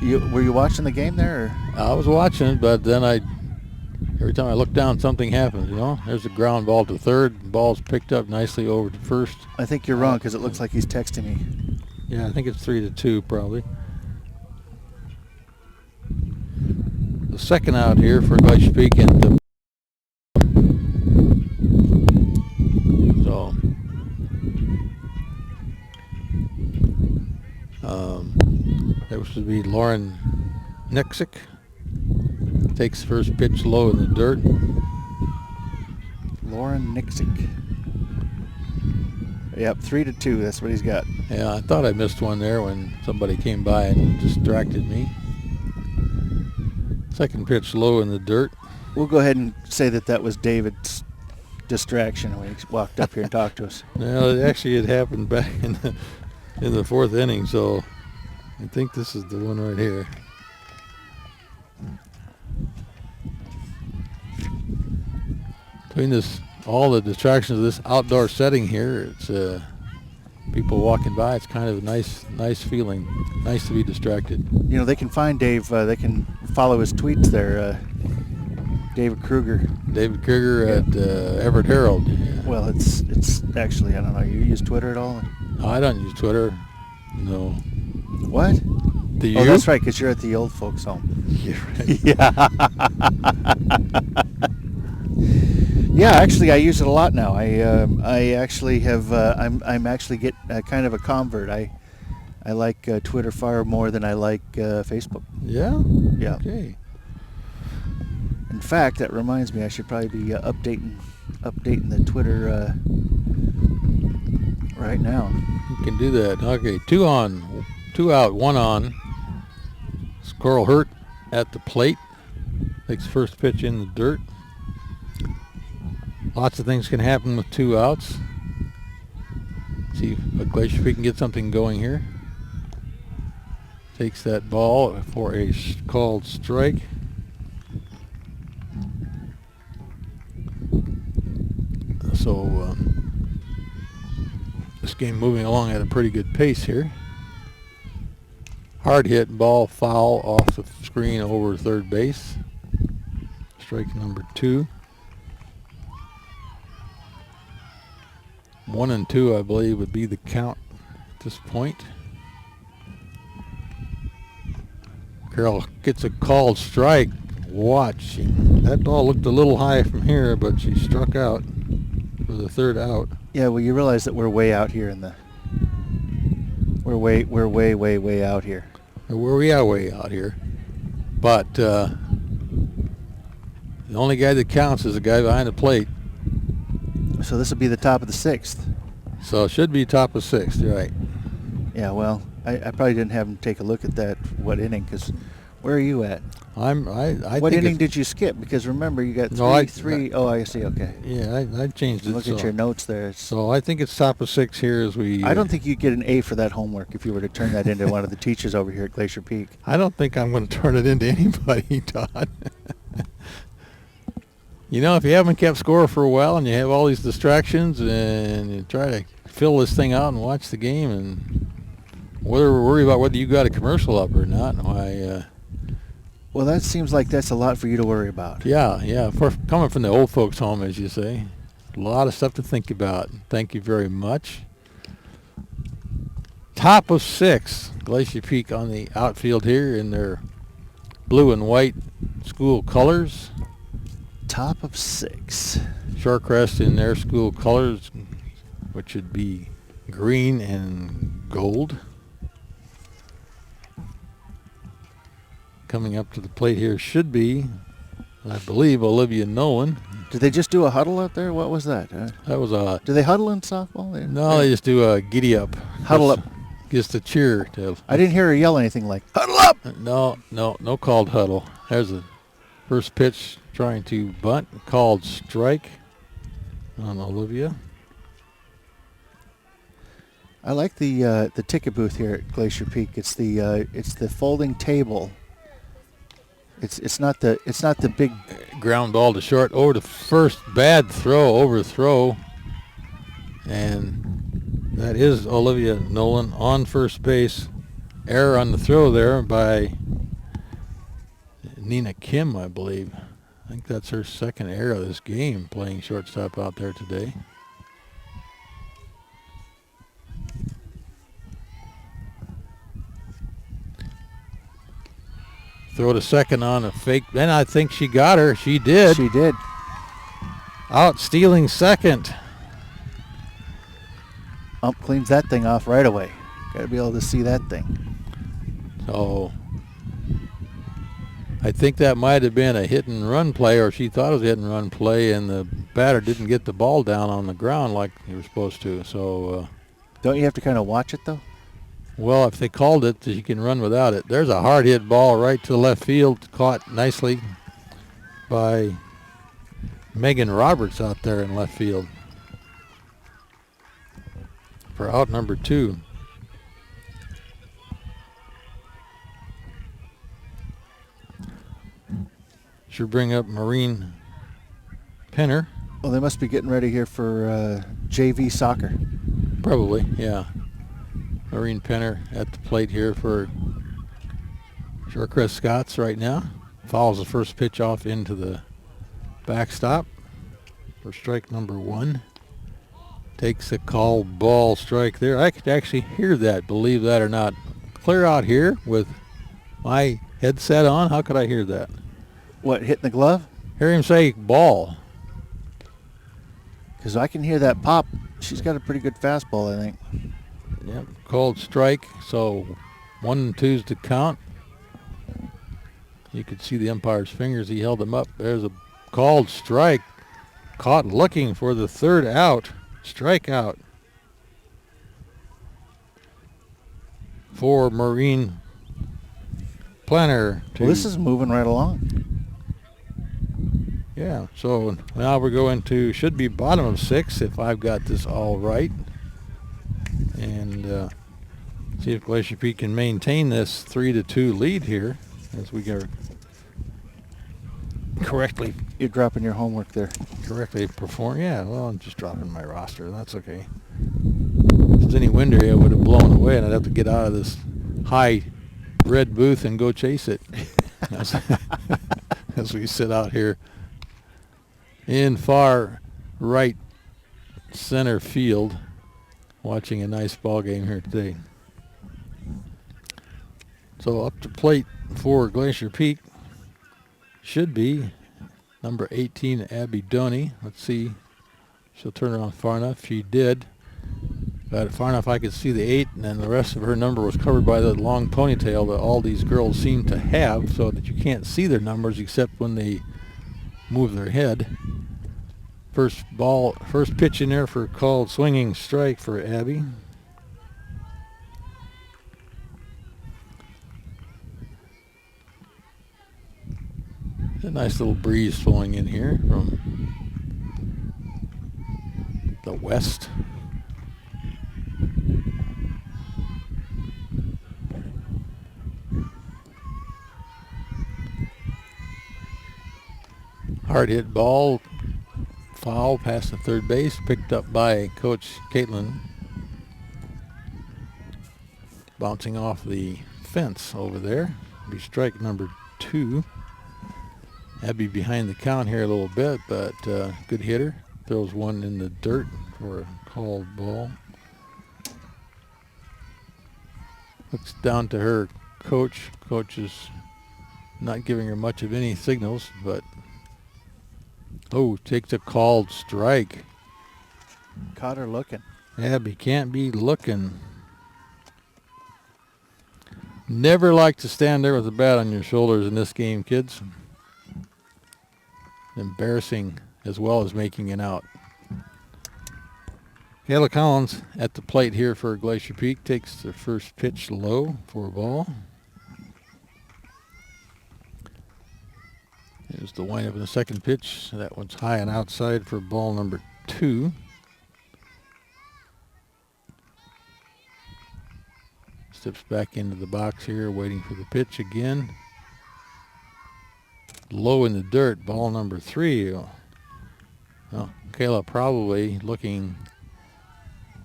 Were you watching the game there? Or? I was watching it, but then every time I look down, something happens. You know, there's a ground ball to third. The ball's picked up nicely over to first. I think you're wrong because it looks like he's texting me. Yeah, I think it's 3-2 probably. The second out here for Glacier Peak, and so that was to be Lauren Nixick. Takes first pitch low in the dirt. Lauren Nixick. Yep, 3-2. That's what he's got. Yeah, I thought I missed one there when somebody came by and distracted me. Second pitch low in the dirt. We'll go ahead and say that was David's distraction when he walked up here and talked to us. No, it happened back in the fourth inning, so I think this is the one right here. Between all the distractions of this outdoor setting here, it's people walking by. It's kind of a nice feeling. Nice to be distracted. You know, they can find Dave. They can follow his tweets there. David Kruger. David Kruger at Everett Herald. Yeah. Well, it's actually, I don't know. You use Twitter at all? No, I don't use Twitter. No. What? Do you? Oh, that's right, because you're at the old folks' home. Yeah, right. Yeah. Yeah, actually, I use it a lot now. I actually have. I'm actually kind of a convert. I like Twitter far more than I like Facebook. Yeah. Yeah. Okay. In fact, that reminds me, I should probably be updating the Twitter right now. You can do that. Okay, 2 out, 1 on. Squirrel Hurt at the plate. Takes first pitch in the dirt. Lots of things can happen with 2 outs. See if Glacier Peak can get something going here. Takes that ball for a called strike. So this game moving along at a pretty good pace here. Hard hit ball foul off the screen over third base. Strike number 2. 1 and 2, I believe, would be the count at this point. Carroll gets a called strike. Watching. That ball looked a little high from here, but she struck out for the 3rd out. Yeah, well, you realize that we're way out here in the. We're way out here. We are way out here, but the only guy that counts is the guy behind the plate. So this will be the top of the 6th. So it should be top of 6th, right? Yeah, well, I probably didn't have him take a look at that, what inning, because where are you at? What inning did you skip? Because remember, you got three. Oh, I see, okay. Yeah, I changed it. Look at your notes there. So I think it's top of 6 here as we... I don't think you'd get an A for that homework if you were to turn that into one of the teachers over here at Glacier Peak. I don't think I'm going to turn it into anybody, Todd. You know, if you haven't kept score for a while and you have all these distractions and you try to fill this thing out and watch the game and worry about whether you got a commercial up or not, why... Well, that seems like that's a lot for you to worry about. Yeah. For coming from the old folks' home, as you say, a lot of stuff to think about. Thank you very much. Top of 6, Glacier Peak on the outfield here in their blue and white school colors. Top of 6. Shorecrest in their school colors, which would be green and gold. Coming up to the plate here should be, I believe, Olivia Nolan. Did they just do a huddle out there? What was that? That was a... Do they huddle in softball? No, they just do a giddy up. Huddle up. Just a cheer. I didn't hear her yell anything like, huddle up! No called huddle. There's a first pitch trying to bunt. Called strike on Olivia. I like the ticket booth here at Glacier Peak. It's the folding table. It's not the big ground ball to short over to first. Bad throw, overthrow, and that is Olivia Nolan on first base. Error on the throw there by Nina Kim, I believe. I think that's her second error of this game, playing shortstop out there today. Throw to second on a fake. Then I think she got her. She did. She did. Out stealing second. Ump cleans that thing off right away. Got to be able to see that thing. So I think that might have been a hit and run play, or she thought it was a hit and run play, and the batter didn't get the ball down on the ground like he was supposed to. So don't you have to kind of watch it though? Well, if they called it, you can run without it. There's a hard hit ball right to the left field, caught nicely by Megan Roberts out there in left field for out number 2. Should bring up Maureen Penner. Well, they must be getting ready here for JV soccer. Probably, yeah. Maureen Penner at the plate here for Shorecrest Scots right now. Fouls the first pitch off into the backstop for strike number 1. Takes a called ball strike there. I could actually hear that, believe that or not. Clear out here with my headset on. How could I hear that? What, hitting the glove? Hear him say ball. Because I can hear that pop. She's got a pretty good fastball, I think. Yep, called strike. So 1 and 2's to count. You could see the umpire's fingers. He held them up. There's a called strike. Caught looking for the 3rd out. Strikeout for Maureen Planner. Well, this is moving right along. Yeah, so now we're going to, should be bottom of 6 if I've got this all right. And see if Glacier Peak can maintain this 3-2 lead here as we go correctly. You're dropping your homework there. Correctly perform. Yeah, well, I'm just dropping my roster. That's okay. If there's any wind area, I would have blown away, and I'd have to get out of this high red booth and go chase it. As we sit out here in far right center field, watching a nice ball game here today. So up to plate for Glacier Peak should be number 18, Abby Doney. Let's see. She'll turn around far enough. She did. Got it far enough I could see the 8, and then the rest of her number was covered by the long ponytail that all these girls seem to have, so that you can't see their numbers except when they move their head. First pitch in there for a called swinging strike for Abby. A nice little breeze flowing in here from the west. Hard hit ball, foul past the third base, picked up by Coach Caitlin. Bouncing off the fence over there. Be strike number 2. Abby behind the count here a little bit, but good hitter. Throws one in the dirt for a called ball. Looks down to her coach. Coach is not giving her much of any signals, but takes a called strike. Caught her looking. Abby can't be looking. Never like to stand there with a bat on your shoulders in this game, kids. Embarrassing as well as making it out. Kayla Collins at the plate here for Glacier Peak. Takes the first pitch low for a ball. Here's the windup of the second pitch. That one's high and outside for ball number 2. Steps back into the box here, waiting for the pitch again. Low in the dirt, ball number 3. Well, Kayla probably looking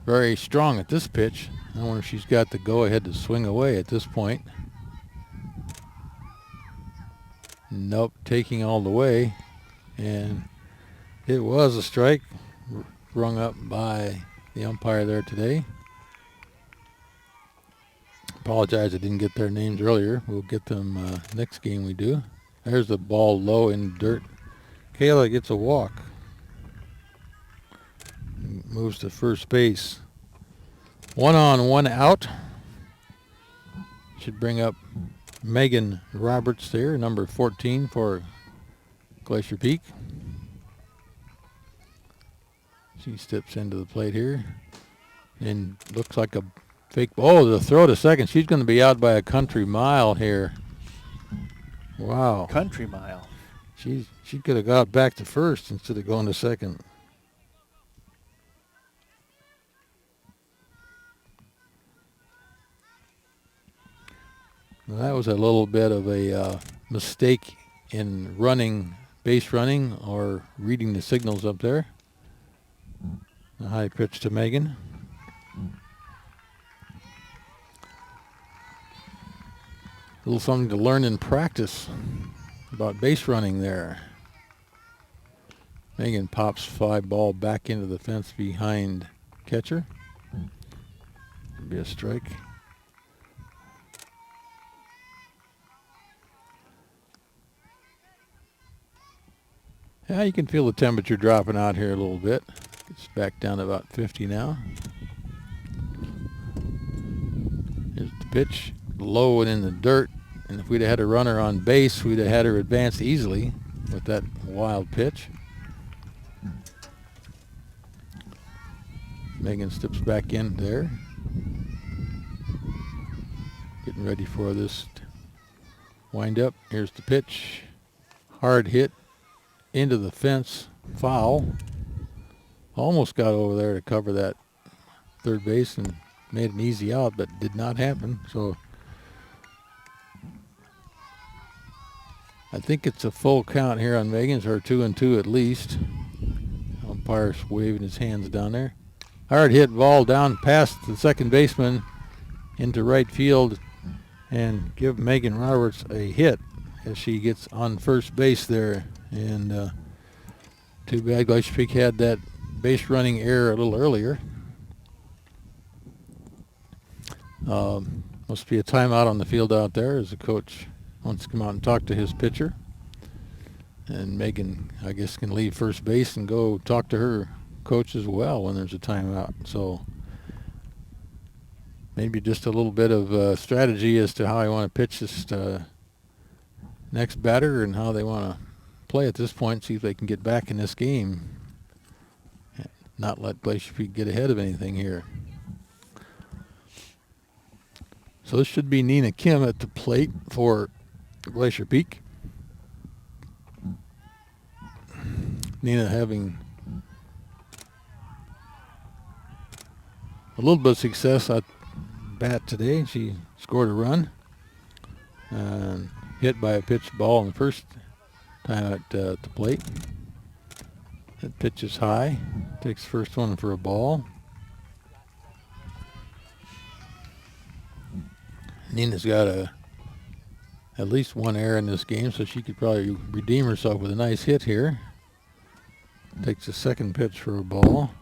very strong at this pitch. I wonder if she's got the go-ahead to swing away at this point. Nope, taking all the way. And it was a strike rung up by the umpire there today. Apologize I didn't get their names earlier. We'll get them next game we do. There's the ball low in dirt. Kayla gets a walk. Moves to first base. 1 on, 1 out. Should bring up Megan Roberts there, number 14 for Glacier Peak. She steps into the plate here and looks like a Fake. Oh, the throw to second. She's going to be out by a country mile here. Wow. Country mile. She could have got back to first instead of going to second. Well, that was a little bit of a mistake in running, base running, or reading the signals up there. A high pitch to Megan. A little something to learn in practice about base running there. Megan pops fly ball back into the fence behind catcher. It'll be a strike. Yeah, you can feel the temperature dropping out here a little bit. It's back down to about 50 now. Here's the pitch. Low and in the dirt. And if we'd have had a runner on base, we'd have had her advance easily with that wild pitch. Megan steps back in there. Getting ready for this wind up. Here's the pitch. Hard hit into the fence. Foul. Almost got over there to cover that third base and made an easy out, but did not happen. So I think it's a full count here on Megan's, or 2-2 at least. Umpire's waving his hands down there. Hard hit ball down past the second baseman into right field, and give Megan Roberts a hit as she gets on first base there. And too bad Glacier Peak had that base running error a little earlier. Must be a timeout on the field out there as the coach wants to come out and talk to his pitcher. And Megan, I guess, can leave first base and go talk to her coach as well when there's a timeout. So maybe just a little bit of strategy as to how I want to pitch this next batter and how they want to play at this point, see if they can get back in this game. Not let Glacier Peak get ahead of anything here. So this should be Nina Kim at the plate for Glacier Peak. Nina having a little bit of success at bat today. She scored a run and hit by a pitched ball in the first time at the plate. That pitch is high. Takes first one for a ball. Nina's got at least one error in this game, so she could probably redeem herself with a nice hit here. Takes a second pitch for a ball.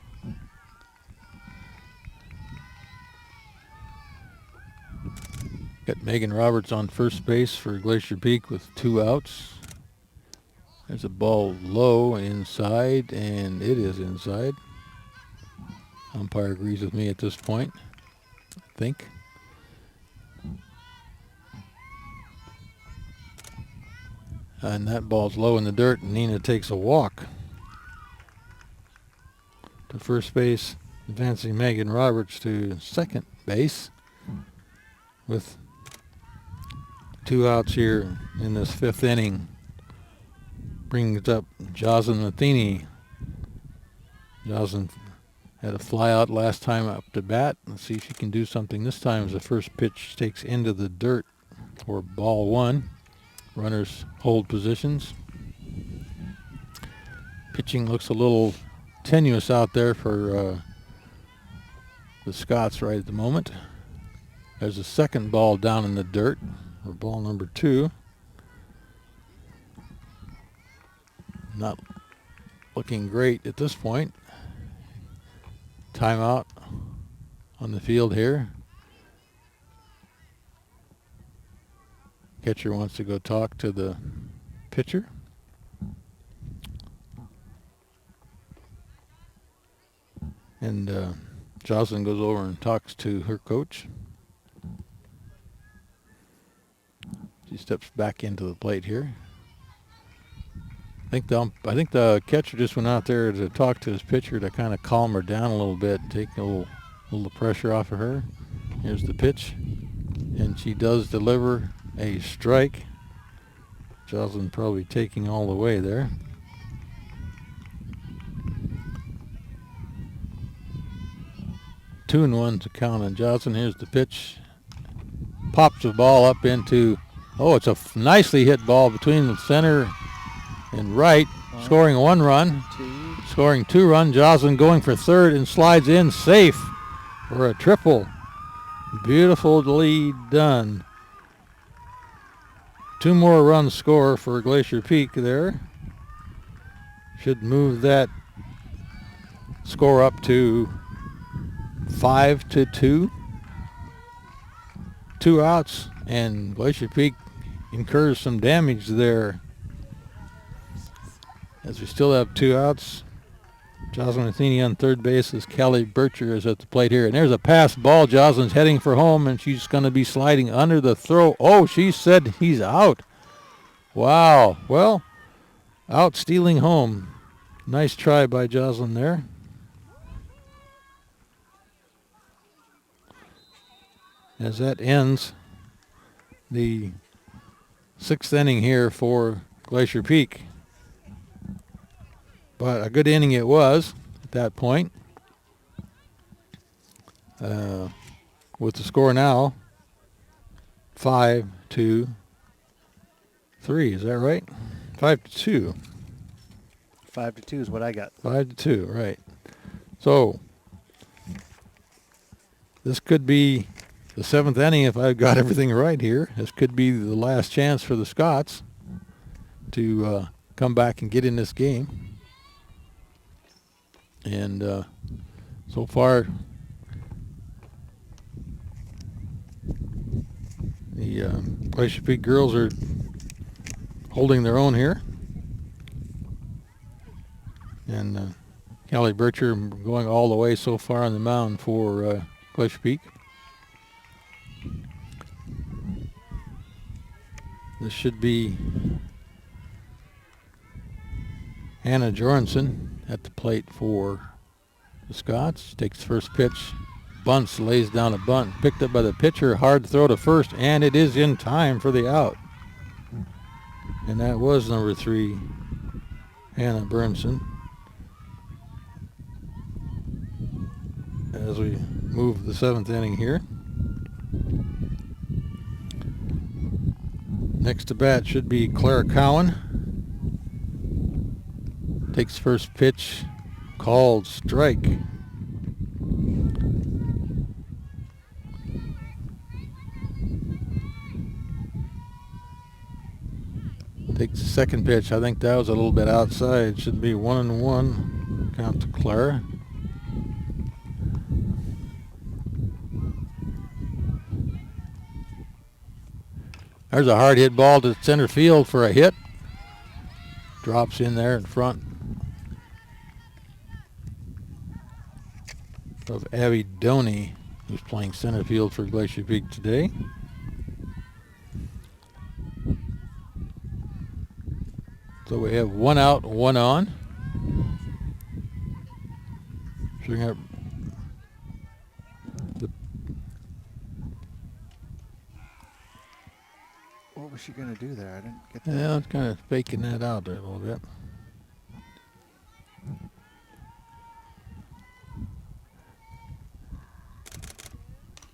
Got Megan Roberts on first base for Glacier Peak with 2 outs. There's a ball low inside, and it is inside. Umpire agrees with me at this point, I think. And that ball's low in the dirt, and Nina takes a walk to first base, advancing Megan Roberts to second base with 2 outs here in this 5th inning. Brings up Jocelyn Matheny. Jocelyn had a fly out last time up to bat. Let's see if she can do something this time as the first pitch takes into the dirt for ball 1. Runners hold positions. Pitching looks a little tenuous out there for the Scots right at the moment. There's a second ball down in the dirt for ball number 2. Not looking great at this point. Timeout on the field here. Catcher wants to go talk to the pitcher. And Jocelyn goes over and talks to her coach. She steps back into the plate here. I think the catcher just went out there to talk to his pitcher to kind of calm her down a little bit, take a little pressure off of her. Here's the pitch. And she does deliver a strike. Jocelyn probably taking all the way there. Two and one to count on Jocelyn. Here's the pitch. Pops the ball up into, it's a nicely hit ball between the center and right, scoring 1 run. Scoring 2 runs. Jocelyn going for third and slides in safe for a triple. Beautifully done. 2 more runs score for Glacier Peak there. Should move that score up to 5-2. 2 outs, and Glacier Peak incurs some damage there. As we still have 2 outs, Jocelyn Atheny on third base as Callie Bircher is at the plate here. And there's a pass ball. Jocelyn's heading for home, and she's going to be sliding under the throw. Oh, she said he's out. Wow. Well, out stealing home. Nice try by Jocelyn there. As that ends the 6th inning here for Glacier Peak. But a good inning it was at that point. With the score now 5-3. Is that right? 5-2. 5-2 is what I got. 5-2, right. So this could be the 7th inning if I've got everything right here. This could be the last chance for the Scots to come back and get in this game. And so far, the Glacier Peak girls are holding their own here. And Callie Bircher going all the way so far on the mound for Glacier Peak. This should be Hannah Jorgensen at the plate for the Scots. Takes first pitch, bunts, lays down a bunt. Picked up by the pitcher, hard throw to first, and it is in time for the out. And that was number 3, Hannah Burnson. As we move the 7th inning here. Next to bat should be Clara Cowan. Takes first pitch, called strike. Takes the second pitch. I think that was a little bit outside. Should be 1-1. Count to Clara. There's a hard hit ball to center field for a hit. Drops in there in front of Abby Doney, who's playing center field for Glacier Peak today. So we have 1 out, 1 on. Bring up the What was she going to do there? I didn't get that. Yeah, it's kind of faking that out there a little bit.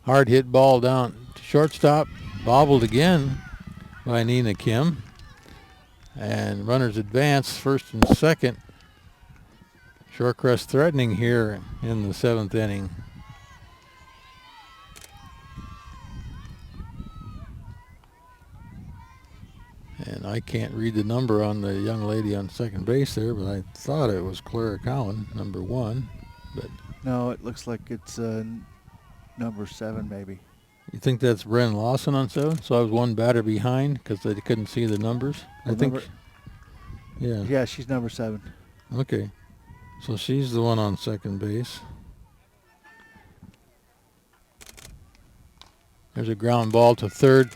Hard hit ball down to shortstop. Bobbled again by Nina Kim. And runners advance first and second. Shorecrest threatening here in the 7th inning. And I can't read the number on the young lady on second base there, but I thought it was Clara Cowan, number 1. But No, it looks like it's number 7 maybe. you think that's Bren Lawson on 7? So I was 1 batter behind because they couldn't see the numbers. I think. Yeah. Yeah, she's number 7. Okay. So she's the one on second base. There's a ground ball to third,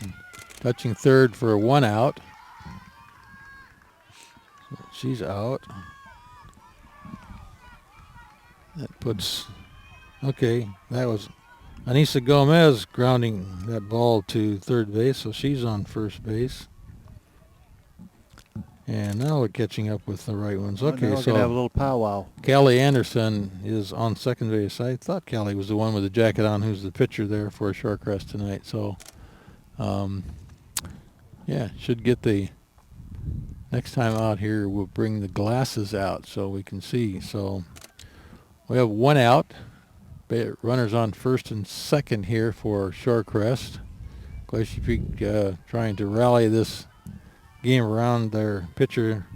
touching third for a 1 out. So she's out. That puts, okay, that was Anissa Gomez grounding that ball to third base, so she's on first base. And now we're catching up with the right ones. Now Okay, we're so gonna have a little powwow. Callie Anderson is on second base. I thought Callie was the one with the jacket on who's the pitcher there for Shorecrest tonight. So, yeah, should get the next time out here. We'll bring the glasses out so we can see. So we have one out. Runners on first and second here for Shorecrest. Glacier Peak trying to rally this game around their pitcher,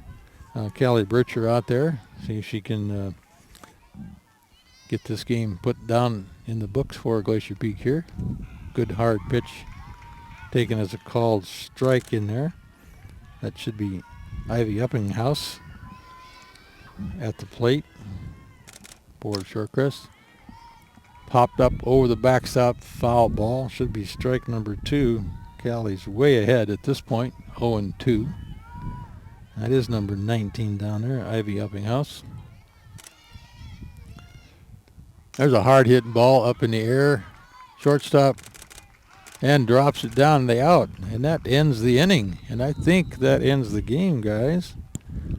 Callie Bircher, out there. See if she can get this game put down in the books for Glacier Peak here. Good hard pitch taken as a called strike in there. That should be Ivy Uppinghouse at the plate for Shorecrest. Popped up over the backstop, foul ball. Should be strike number 2. Callie's way ahead at this point, 0-2. That is number 19 down there, Ivy Uppinghouse. There's a hard hit ball up in the air. Shortstop and drops it down the out. And that ends the inning. And I think that ends the game, guys.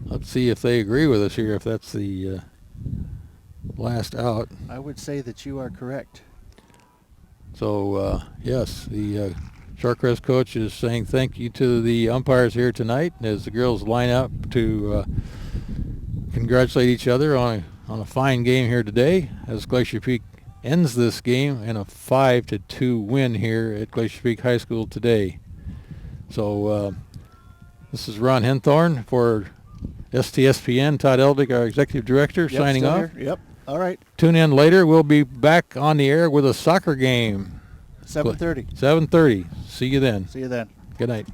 Let's see if they agree with us here, if that's the last out. I would say that you are correct. So, yes, the Shorecrest coach is saying thank you to the umpires here tonight as the girls line up to congratulate each other on a fine game here today as Glacier Peak ends this game in a 5-2 win here at Glacier Peak High School today. So this is Ron Henthorn for STSPN. Todd Eldick, our executive director, signing still off. here? Yep. All right. Tune in later. We'll be back on the air with a soccer game. 7:30. 7:30. See you then. See you then. Good night.